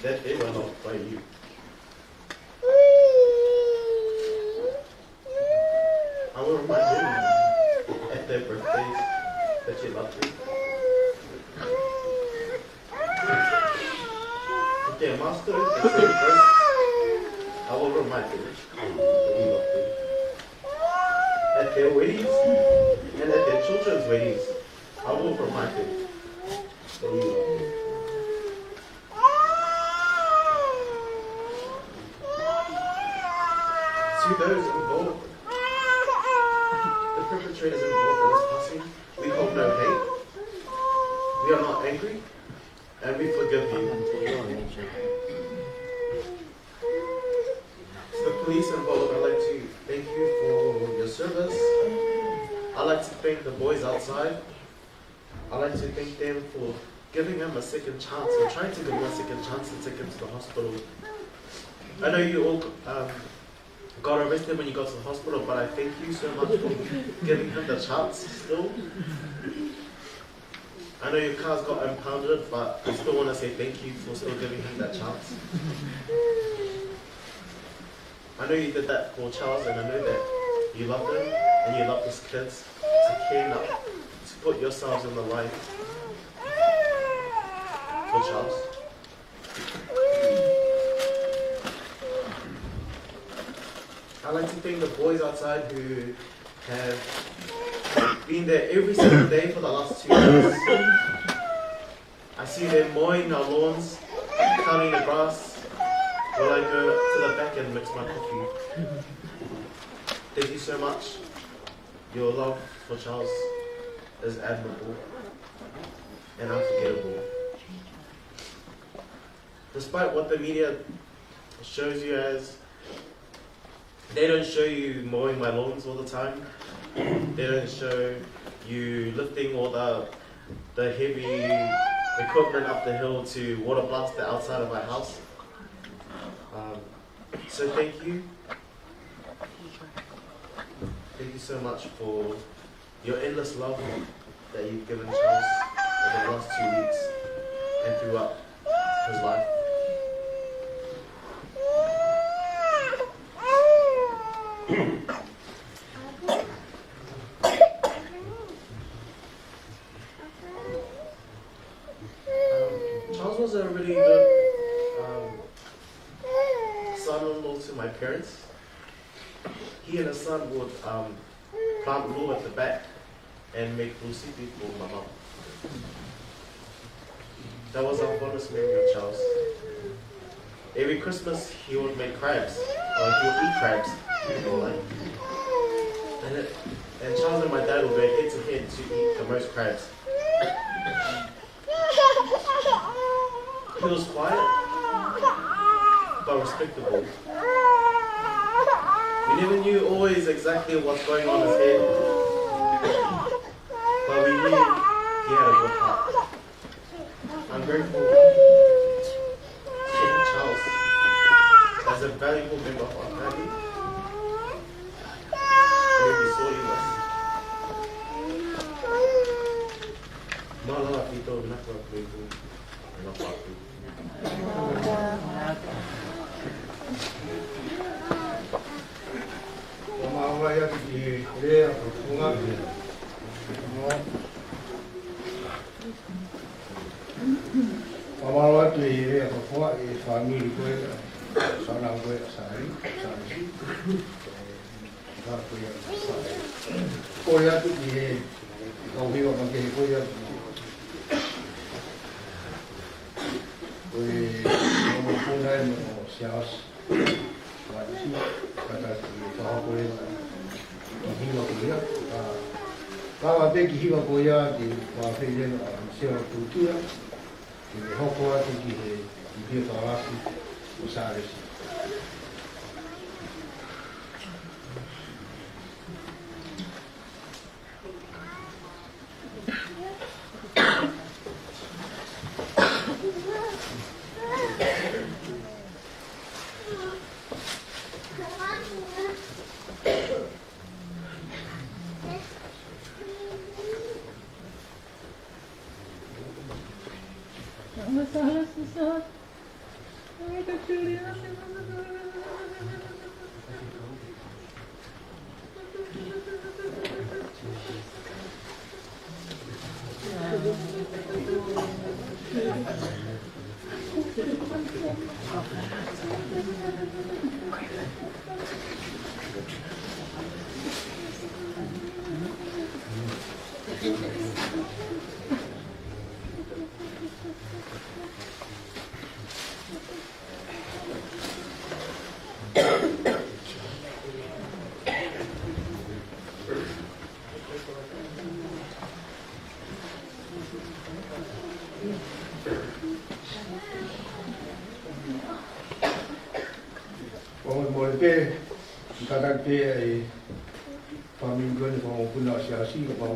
that they were loved by you. I will remind them at their birthdays that you love them. If they're master, if they say first, I will remind them that we love them. At their weddings and at their children's weddings, I will remind them that we love them. To those involved, the perpetrators involved in this passing, we hold no hate. We are not angry, and we forgive you. To the police involved, I'd like to thank you for your service. I'd like to thank the boys outside. I'd like to thank them for giving him a second chance and trying to give him a second chance and take him to the hospital. I know you all got arrested when you got to the hospital, but I thank you so much for giving him the chance still. I know your cars got impounded, but I still want to say thank you for still giving him that chance. I know you did that for Charles, and I know that you love him and you love his kids to care enough to put yourselves in the line for Charles. I'd like to thank the boys outside who have been there every single day for the last 2 years. I see them mowing our lawns, cutting the grass, while I go to the back and mix my coffee. Thank you so much. Your love for Charles is admirable and unforgettable. Despite what the media shows you as, they don't show you mowing my lawns all the time. They don't show you lifting all the heavy equipment up the hill to water blast the outside of my house. So thank you. Thank you so much for your endless love that you've given Charles over the last 2 weeks and throughout his life. Charles was a really good son-in-law to my parents. He and his son would plant blue at the back and make blue sipi for my mom. That was our fondest memory of Charles. Every Christmas he would make crabs, or he would eat crabs. And Charles and my dad would go head to head to eat the most crabs. He was quiet, but respectable. We never knew always exactly what's going on in his head, but we knew he had a good heart. I'm grateful to have Charles as a valuable member of our family. And we saw you less. Malala Pito, Nakwa Pito, and Nakwa Pito. whai atu ki he rea o kunga. Pamalo atu e rea o kua e whamiri koe, sana koe a sari, sari. Koe atu sari. Koe atu ki he kauhiwa make he koe atu. Koe o punai mo sias. Wasi, kata ki whahakoe ki hiwa koe atu. Kawa te ki hiwa koe atu, whawhewena a Sera Tutia. Ki me hoko atu ki he i hia whaarasi o Sāresi. Masalah susah. Ay, kecil ya. Mo le pe, ki kata pe e whamingone wha o puna o siasi o wha o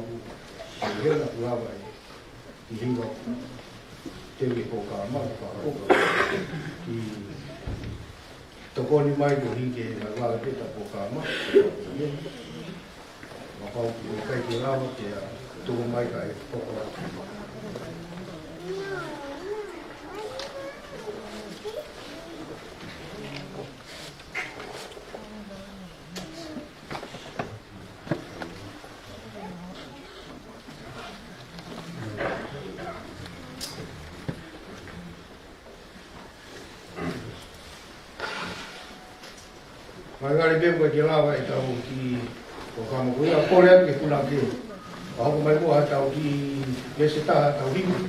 hea na kurawa e ki hinga te ui ko ka ma ka oka ki tokoni mai ko hike na wala pe ta ko ka ma ma pau ki o kai ki rawa te a toko mai ka e koko atu. Mai ngare pe ko ke lawa e tau ki ko kama ko ia kore atu ke puna ke. A hoko mai mua tau ki mese taha tau hiku.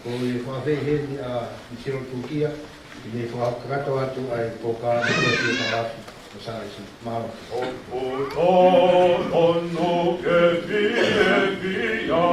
Ko e whawhi he ni a Sera Tutia. I ne whakakato atu ai ko ka kua te tawafi o Sāresi. Māma. O tono ke pie pia.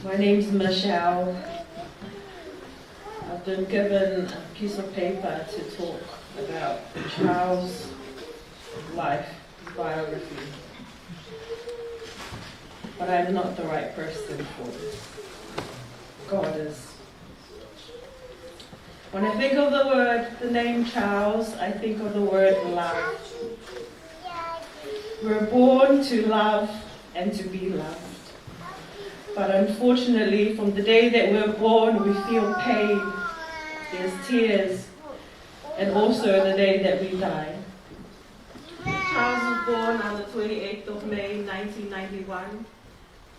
My name's Michelle. I've been given a piece of paper to talk about Charles' life, his biography. But I'm not the right person for this. God is. When I think of the name Charles, I think of the word love. We're born to love and to be loved. But unfortunately, from the day that we're born, we feel pain, there's tears, and also the day that we die. Charles was born on the 28th of May, 1991.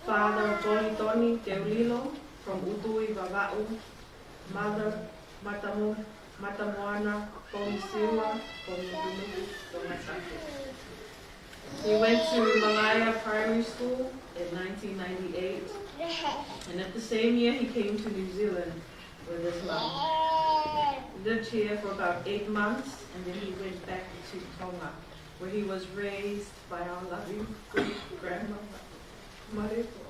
Father of Toni Teolilo from Utui, Vava'u. Mother Matamoana Pongi from Nukunuku, Tongasake. He went to Malaya Primary School in 1998, and at the same year he came to New Zealand with his mom. He lived here for about 8 months, and then he went back to Tonga, where he was raised by our loving great-grandmother, Mariko,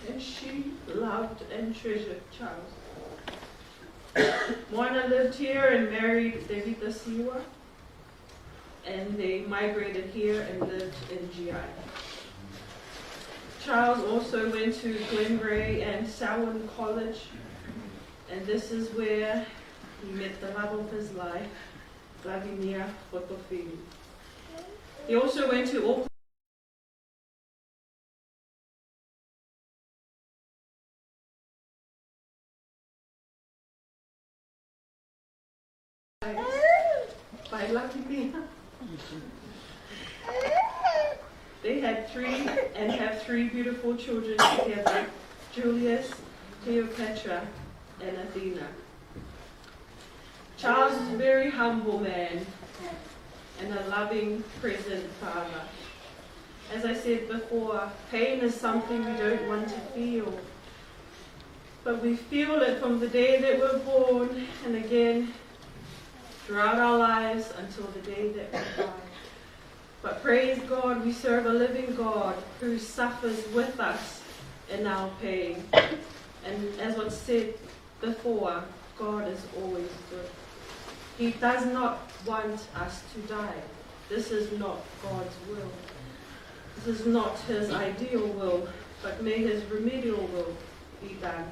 and she loved and treasured Charles. Moana lived here and married Devita Siwa, and they migrated here and lived in GI. Charles also went to Glenbrae and Samhain College, and this is where he met the love of his life, Lavinia Fotofini. He also went to Auckland by Lavinia. They had 3 and have 3 beautiful children together, Julius, Cleopatra, and Athena. Charles is a very humble man and a loving, present father. As I said before, pain is something we don't want to feel. But we feel it from the day that we're born and again throughout our lives until the day that we die. But praise God, we serve a living God who suffers with us in our pain. And as was said before, God is always good. He does not want us to die. This is not God's will. This is not his ideal will, but may his remedial will be done.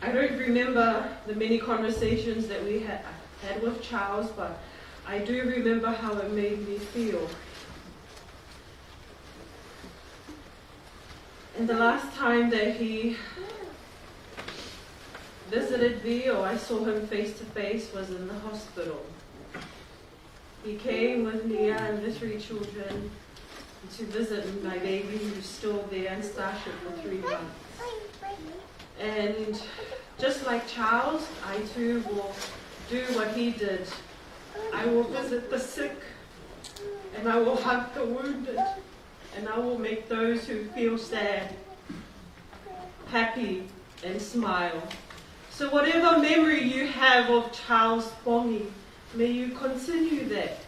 I don't remember the many conversations that we had with Charles, but I do remember how it made me feel. And the last time that he visited me or I saw him face to face was in the hospital. He came with Nia and the 3 children to visit my baby who's still there in Starship for 3 months. And just like Charles, I too will do what he did. I will visit the sick, and I will hug the wounded, and I will make those who feel sad happy and smile. So whatever memory you have of Charles Pongi, may you continue that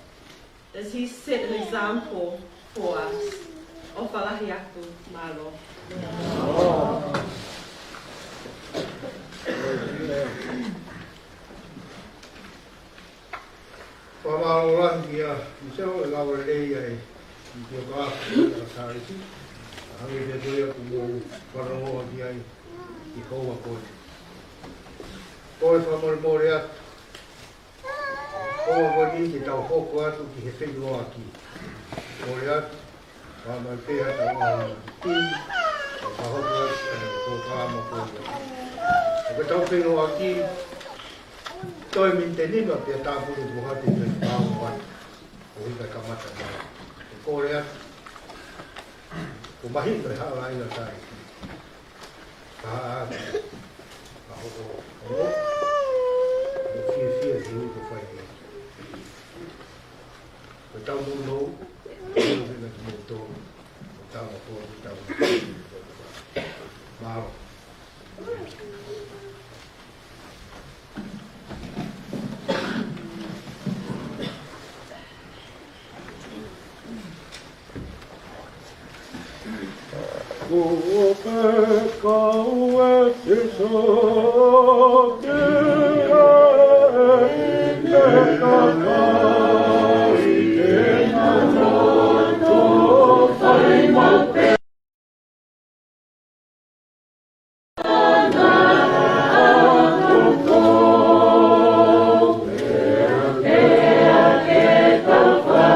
as he set an example for us. O whalahi aku, malo. Pamalolandia, isao e lawa lei ai, I te kāpia a tāriki, a hangi te toia kumu wharangoa ki ai, I koua koe. Koe whamore atu, koua koe ni te tau hoko atu ki he whenua aki. More atu, whamai pēha tau aha ki, ka hoko atu, ko kāma koe. O ke tau whenua aki, toi min te nima pia tāpuru puhati te kāma watu, o hika kamata mai. Kore atu, ko mahi no haa aina tai. Ka haa atu, ka hoko hongo, ko fia te hui ko whai hei. Ko tau mūnou, ko hina ki mūtou, ko tau mapua ki tau mūtou. Māro. Kua peka ue te sote e te kakai te manoto whai maupe. Ea ke tau whai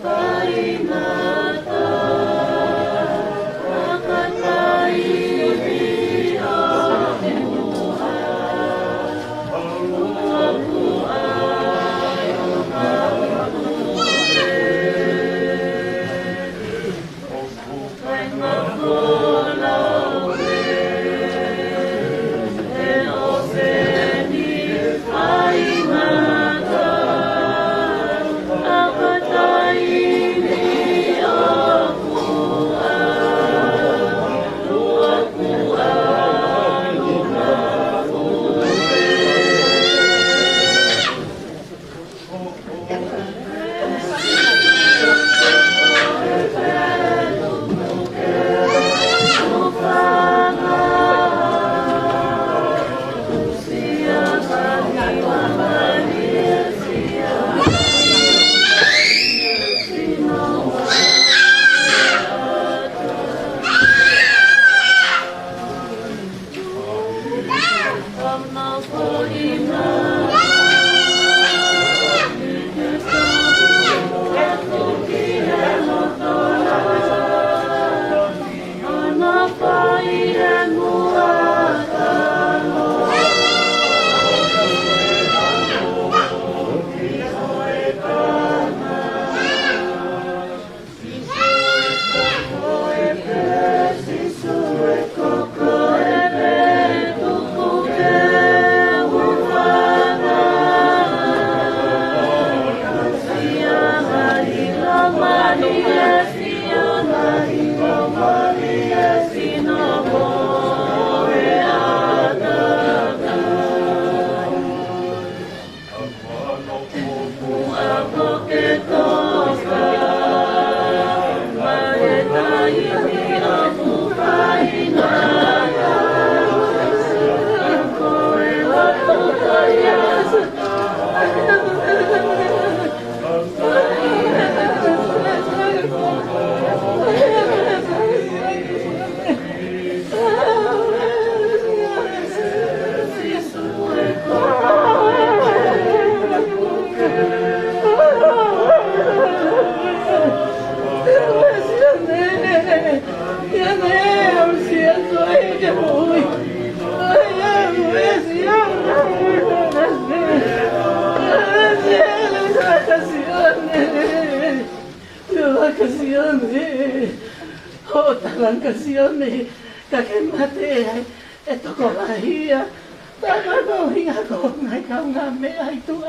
Bye. vacaciones, otras vacaciones, que mate, esto con la guía, no venga con una mea y tú.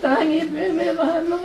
Tangi peme mano.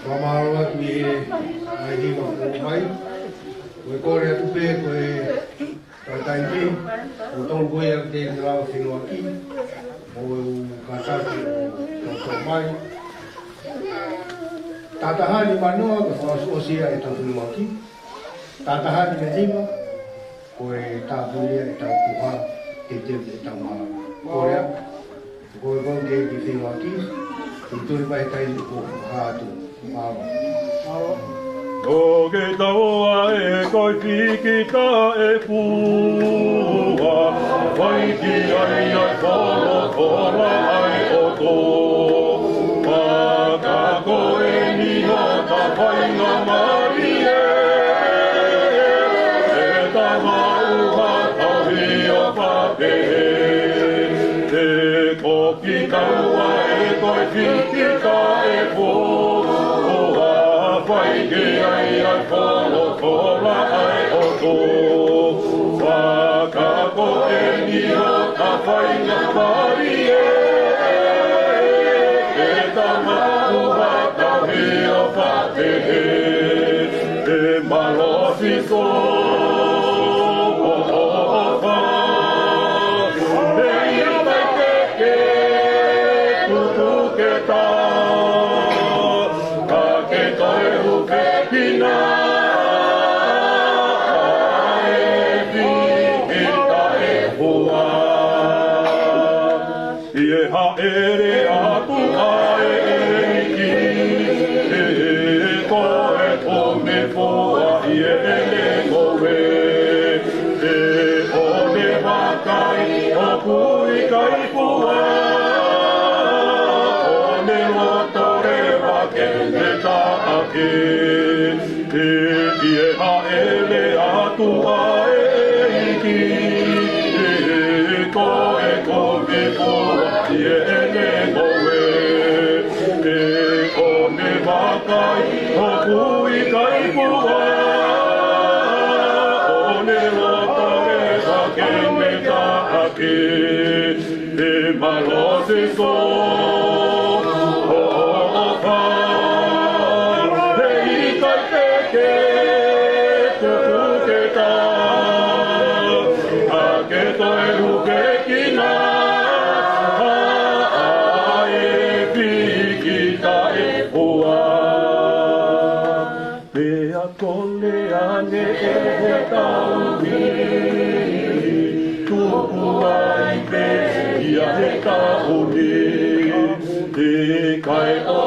Wamaro atu I ai hiwa o mai. Koe kore atu pē koe tātai ki. O tonu koe a te rao whenua ki. O kātaki o tō mai. Tātahani manoa ka whaasosia e tau whenua ki. Tātahani me hima. Koe tāpuria e tau puha te te e tau maa. Korea. Koe konge ki whenua ki. I turi pai tai o hātu. O ke taua e koi whiki ta e pua, wai ki ai ai whoro tora ai o tō. Ka koe ni no ka whainga mari e ta mauha tahi o whape. Te koki taua e koi whiki ta e pua, wai ki ai ai whoro tora ai o tō. Waka ko e ni o ka whainga mari e ta mauha tahi o whate e malosi so o wha. E i mai ke tutu ke tā. Ere atu ai ki e koe tome poa I ele koe e one wakai o kui kai poa one lotore wake me ta ake e ha ele atu ai ki e koe tome poa Ene koe, e one wakai, o kui kai pua, one lotare wake me ta ake, e malose so, o wha, e I kai peke, tutu ke ta, ake toi ruke kina, Kole ane e he tauhi, tuku ai pe ia he tauni, te kai o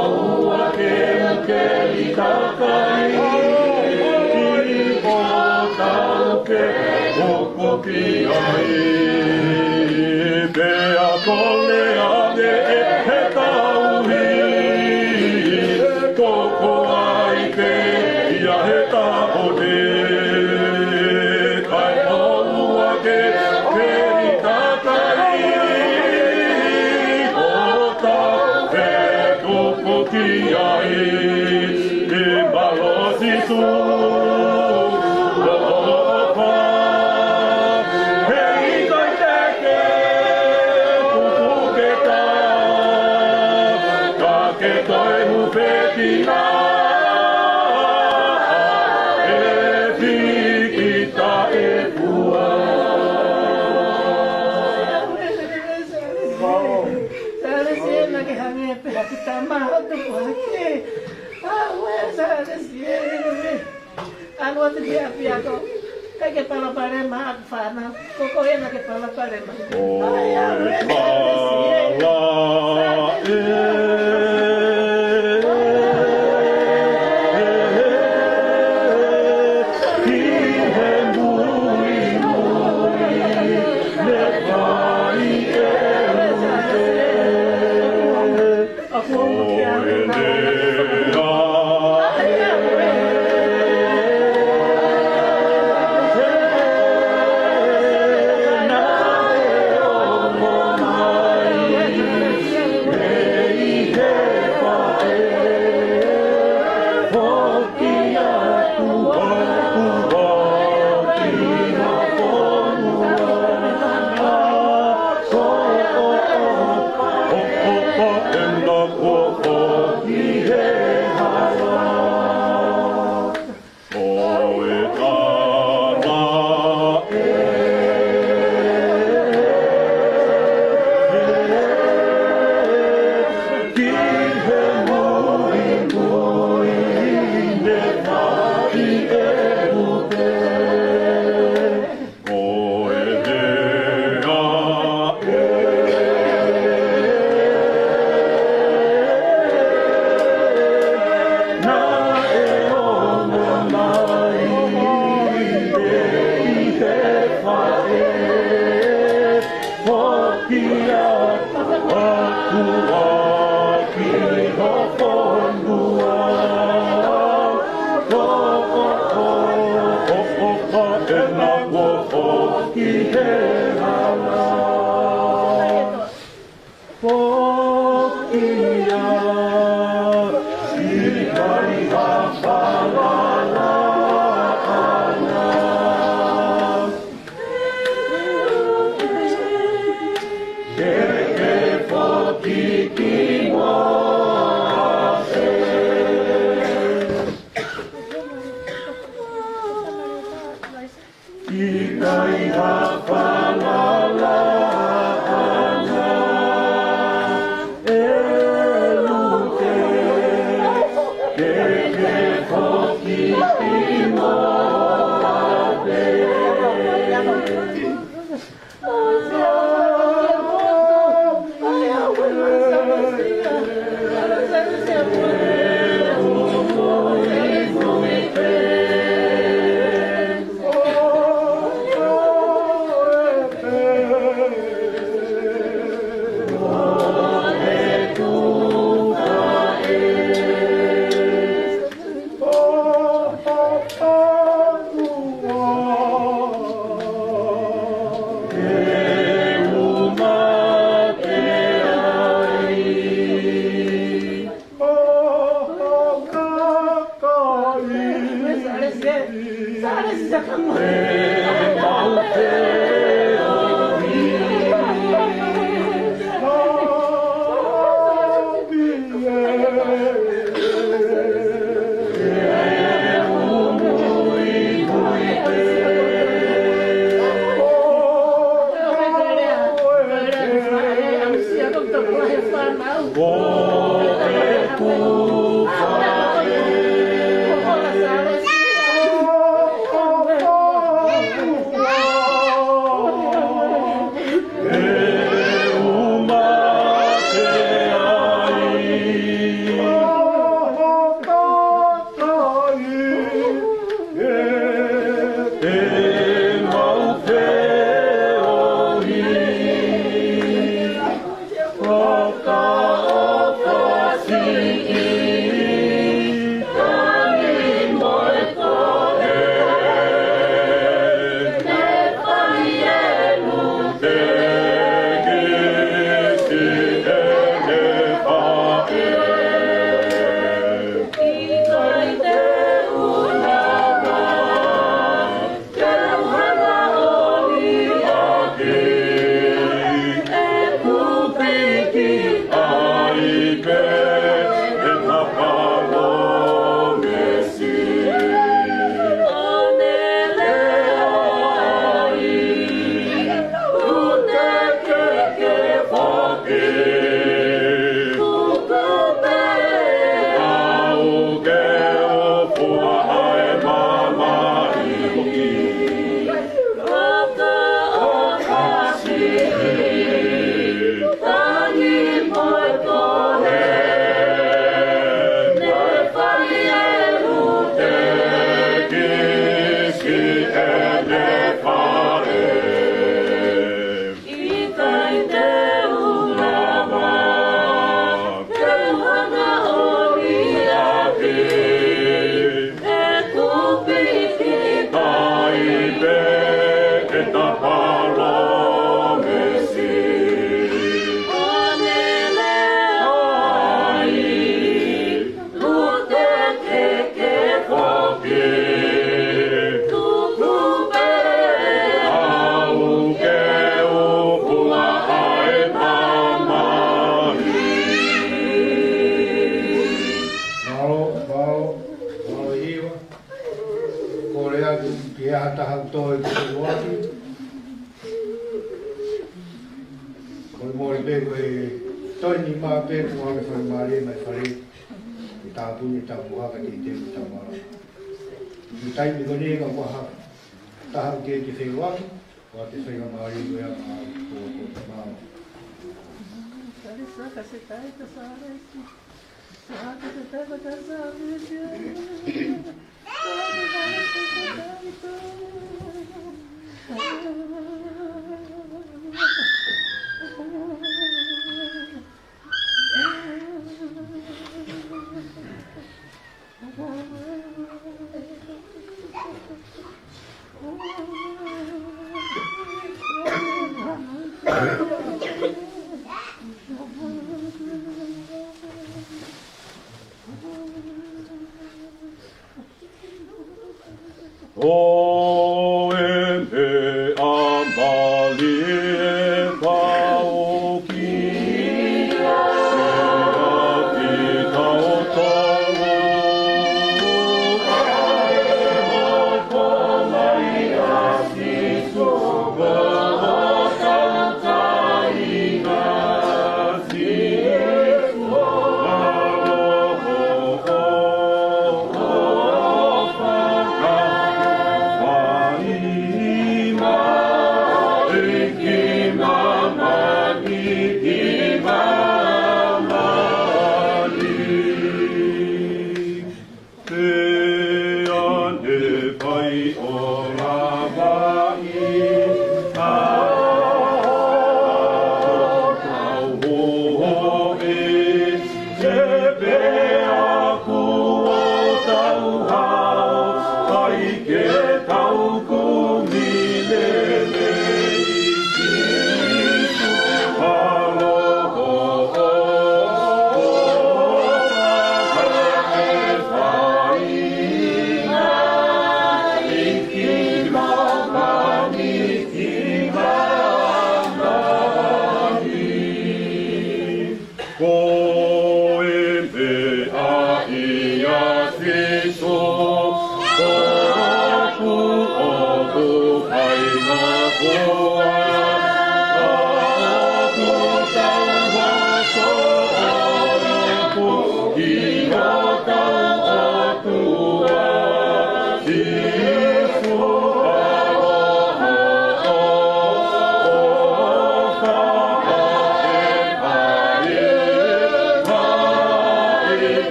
ua ke uke I takai, I o tauke o koki ai. Pea kole ane e he tauhi, toko ai pe ia he taone, kai o ua ke I takai, o ta he toko ki ai, e malosi su, o wha, he I kai teke, tuku mahal tu kuake. Wesa desiere. Anu ati dia ko. Kay ke pala pare ma fana. Koko ena ke pala pare ma. Ay, wesa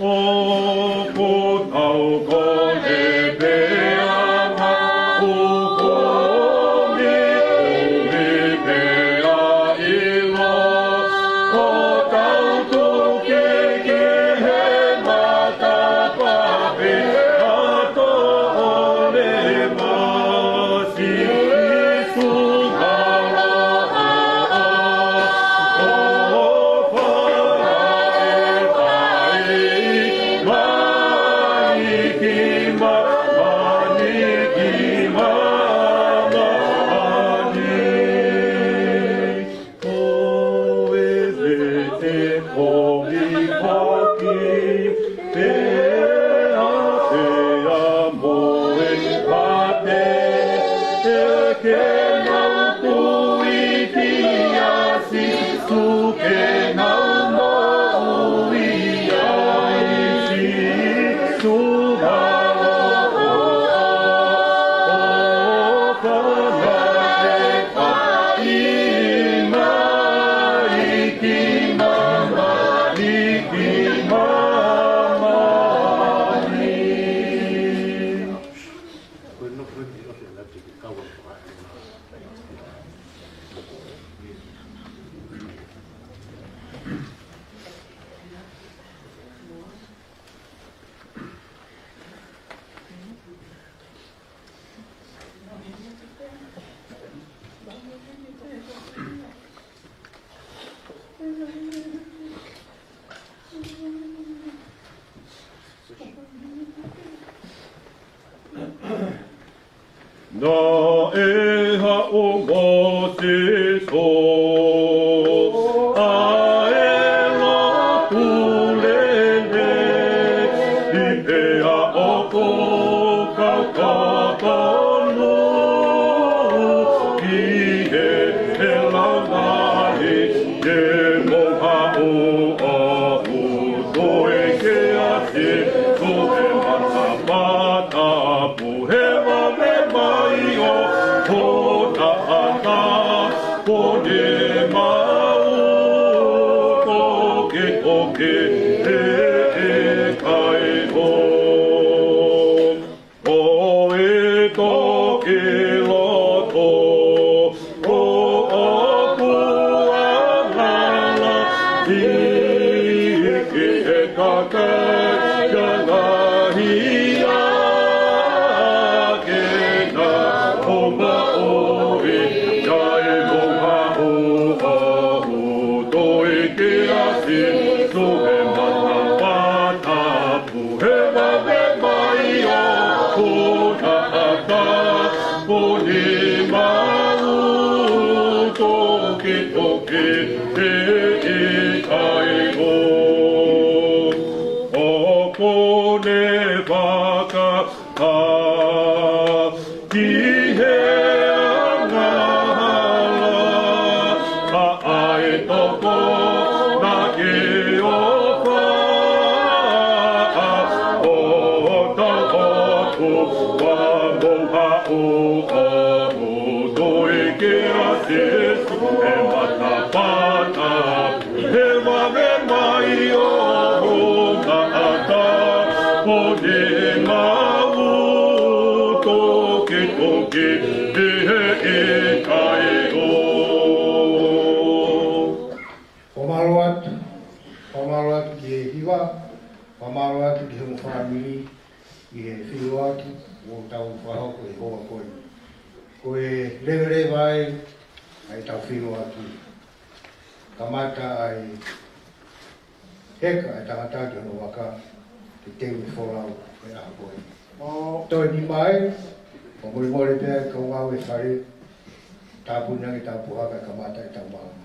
Oh Na e ha o mo te so. A e la pulele. I pea o ko kaukatonu. Ki he he launai. Ke moha o ahu. Toi ke ate. Ko he mata mata. Pu he mame mai o. Ko ta ata. Ko ne mau. Toke toke. E kai o. O e toke loto. O aku angala. Ike e kakai janahia. Ke na oma oi. Kai moha o ahu. Toi ke ase. So he mata pata. Pu he mame mai o. Ko na ata. Ko ni mau. Toke toke. E kai o. O kone waka a ki he angala a ai toko na ke o wha o toko o wa moha o ahu toi ke ate e mata pata he mame mai o ka ata o ne mau toke toke e kai o. Pamalo atu ki he hiwa, pamalo atu ki hong whamiri, i he whio atu, o tau whahoko e hoa koe. Koe lewe ai, ai tau whio atu. Kamata ai heka ai tangata ki hono waka, ki tewe wholau e aha koe. Toi ni mai, o mori mori pia ka ngau e whare, tāpu nangi tāpu haka kamata e tau maa.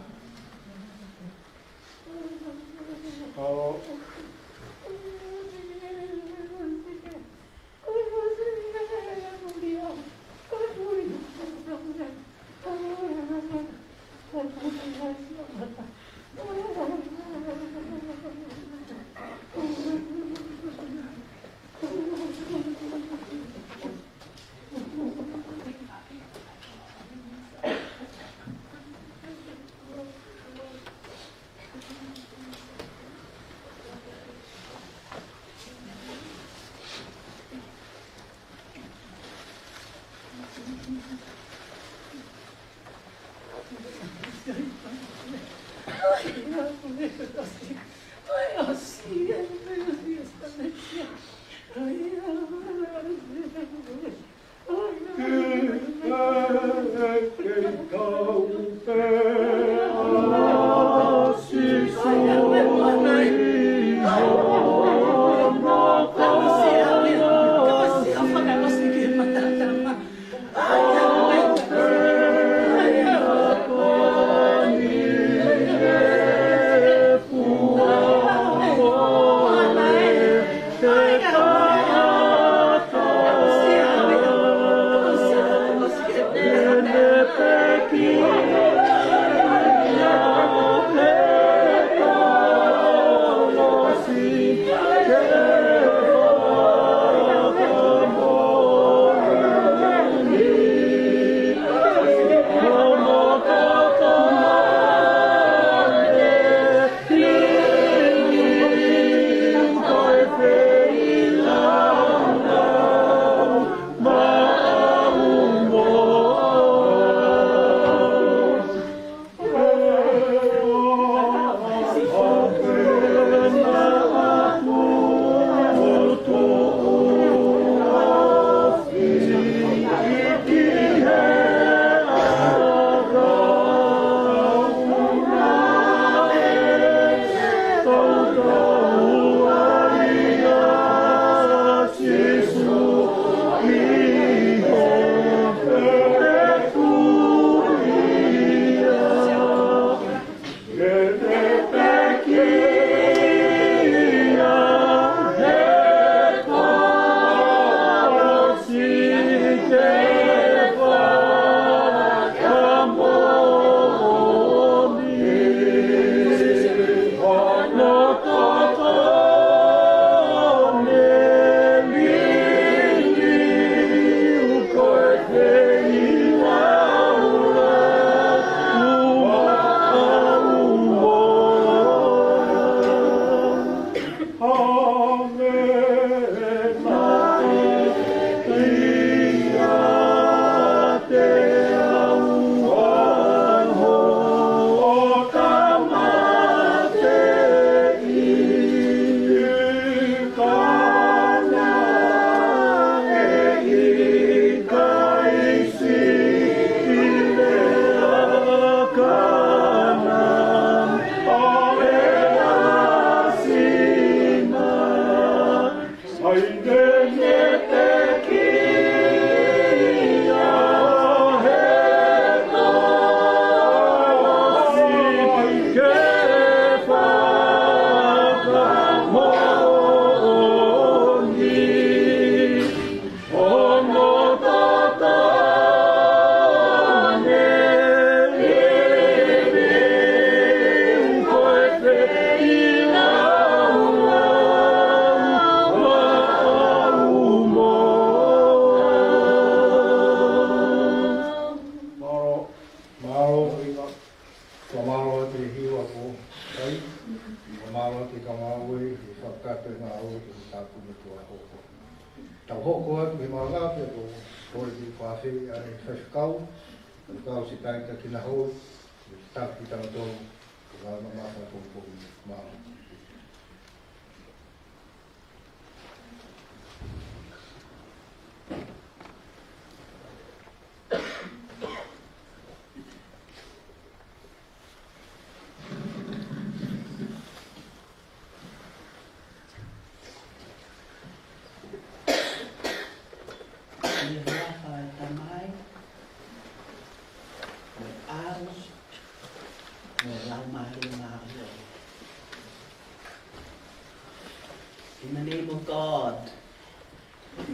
In the name of God,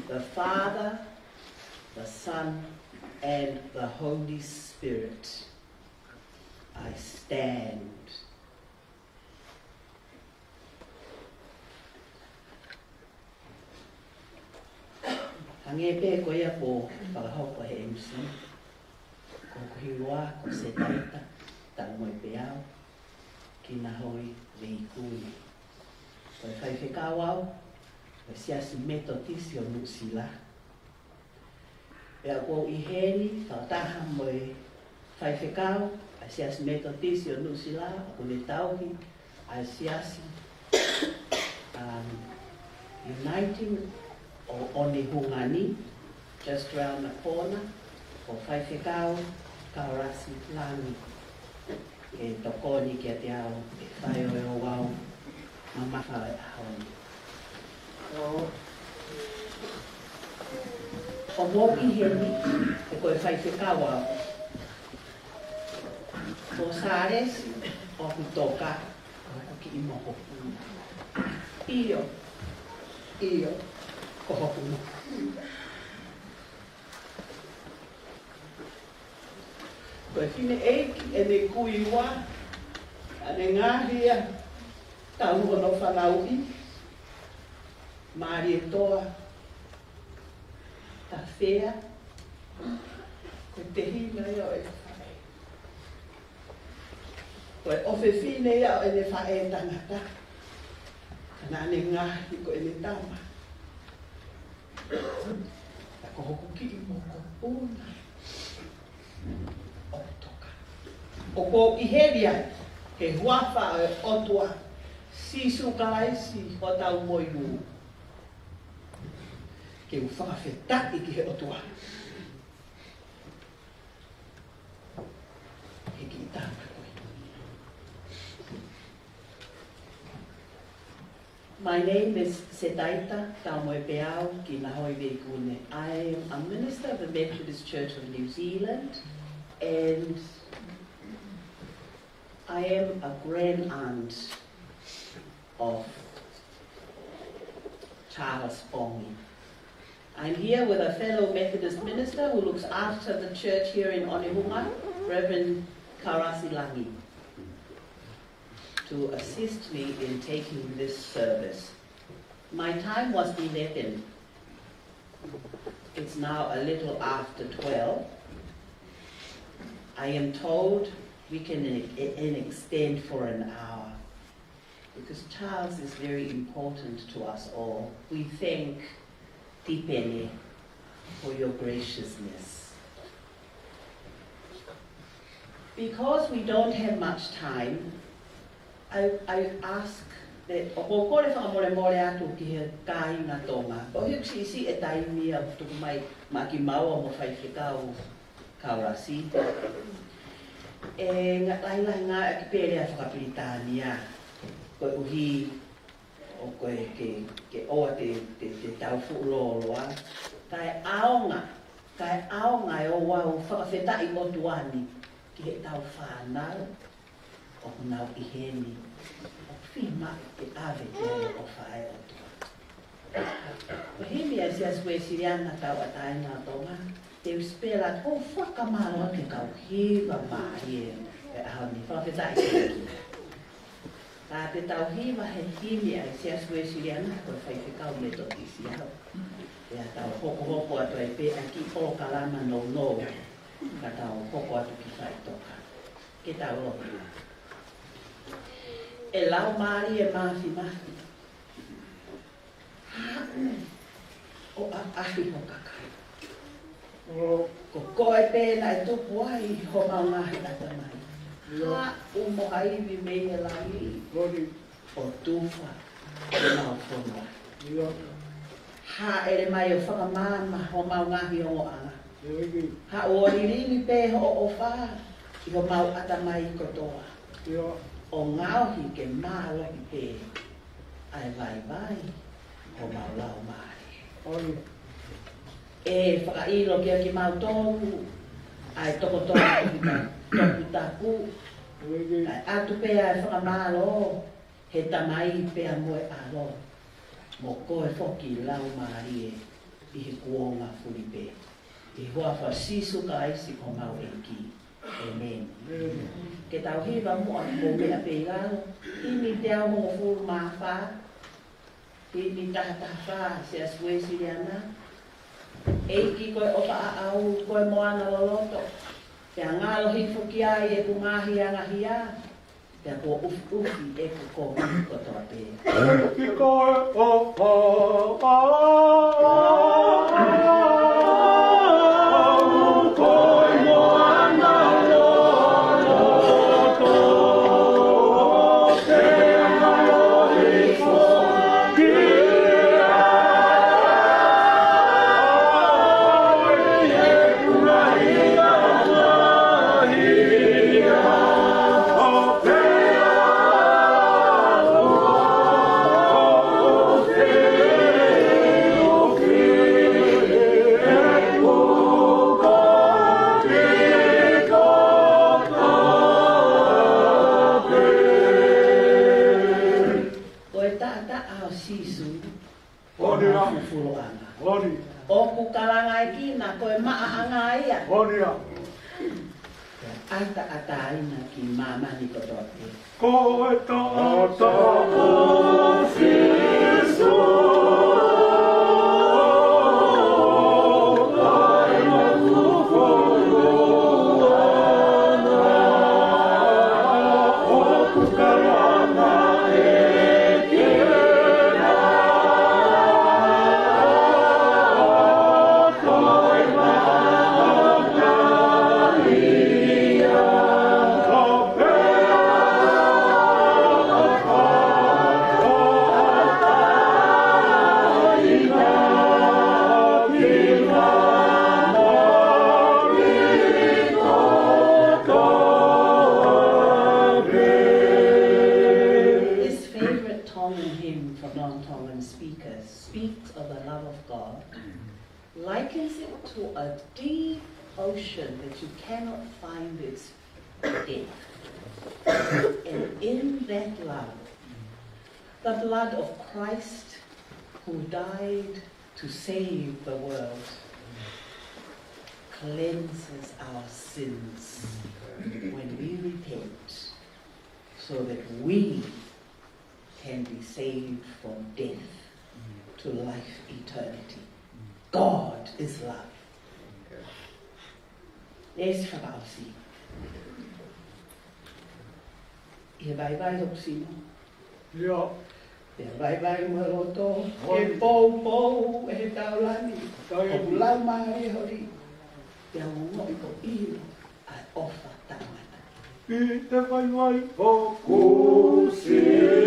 the Father, the Son, and the Holy Spirit, I stand. Hangepe ko ia po pagahau ko he MC. Ko kuhiwa ko se taita tangoy peao kinahoi veikui. Ko fai fekawau ko siasi metotisio nusila. Pea ko iheni tautaha moi fai fekau siasi metotisio nusila ko le tauhi ai siasi uniting o Oni Hungani, just round the corner, o Whaiwhekau, Kaurasi Langi. E tokoni ki a te ao, e whai o wau, mamawha e haoni. O moki heni, e koe Whaiwhekau au. O Sares, o Hutoka, o Kuki Imoho. Iyo. Kohokuno. Koe whine eiki e ne kuiwa, ane ngāhia, tau ono whanau i, Māori e toa, ta whea, koe te hina iau e whae. Koe ofe whine iau e ne whae tangata, kana ane ngāhi ko e ne tama. Ko hoku ki I moko puna. O toka. O ko iheria, he huawha e otua, sisu kalaisi o tau moimu. Ke u whakawhetaki ki he otua. He ki I tāma koe. My name is Sedaita Tamoe Peao ki Nahoi Veikune. I am a minister of the Methodist Church of New Zealand and I am a grand aunt of Charles Pongi. I'm here with a fellow Methodist minister who looks after the church here in Onehunga, Reverend Karasi Langi, to assist me in taking this service. My time was 11. It's now a little after 12. I am told we can extend for an hour. because Charles is very important to us all. We thank Tipene for your graciousness. Because we don't have much time, I ask that o kore whakamore atu ki he kāinga tonga. O hiuksi isi e taimi a tuku mai maki maua mo whaiwhikau kaurasi. E ngā lailai ngā e ki pere a whakapiritania. Koe uhi o koe ke oa te tau fu'uroloa. Kai aonga e o wau whakawhetai o tuani ki he tau whānau o kunau i heni. O whima te awe te ai o whae o tua. O hemi a sias koe siriana tau a taina tonga, te uspela o whakamaro ke kau hiwa mahi e ahoni. Whakawhetai te ki. Tā te tau hiwa he himi a sias koe siriana koe whaiwhikau me to tisi au. Ea tau hoko atu e pe a ki o kalama no. Ka tau hoko atu ki whai toka. Ke tau lohi. E lau maari e mahi. O a ahi ho kakai. Ko koe pēna e tupu ai ho maungahi ata mai. Ha umo haiwi mei e lai. O tufa e mau whonua. Ha ere mai o whakamama ho maungahi o anga. Ha o ririmi pē ho o wha i ho mau ata mai i kotoa. O ngauhi ke mālo i pē. Ai vai ho mau lau maari. E whakailo kia ki mau tōku. Ai toko tōku toku taku. Ai atu pēa e whakamālo. He tamai pēa moe alo. Mo koe whoki lau maari i he kuonga furi pē. I hua whasisu ka aisi ko mau eki. Amen. Ke tau hiwa mua mo mea pēgalo. Himi te au mo furu mawha. Himi tahataha se asue siriana. Eiki koe opa au koe moana loloto. Te angalo hifu ki ai e kungahi angahia. Te ko ufi e ko kotoa pē. Ki koe opa O ku kalanga e kina koe maa anga ia. Aita ataina ki mamani kotoa pē. Koe tata o Sisu. Speaks of the love of God, likens it to a deep ocean that you cannot find its depth. And in that love, the blood of Christ who died to save the world cleanses our sins when we repent so that we can be saved from death to life eternity. God is love. Yes, whakausi. I vai hoksino. Ia. Te vai maloto, e pou, e tau lani, o pulau mai hori. Te au i ko ilo, ai ofa tamata. Ki te vai o kusina.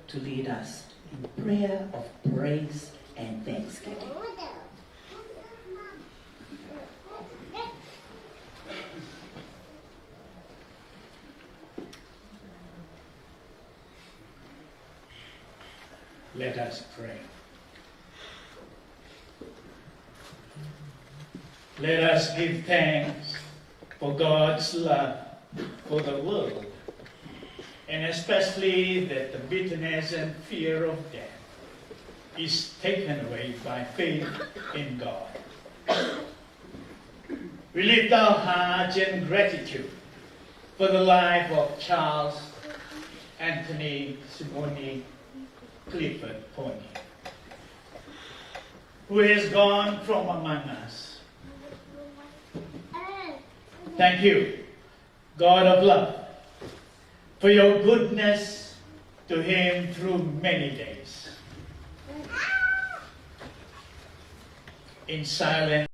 To lead us in prayer of praise and thanksgiving. Let us pray. Let us give thanks for God's love for the world, and especially that the bitterness and fear of death is taken away by faith in God. We lift our hearts in gratitude for the life of Charles Anthony Simoni Clifford Pongi, who has gone from among us. Thank you, God of love, for your goodness to him through many days. In silence,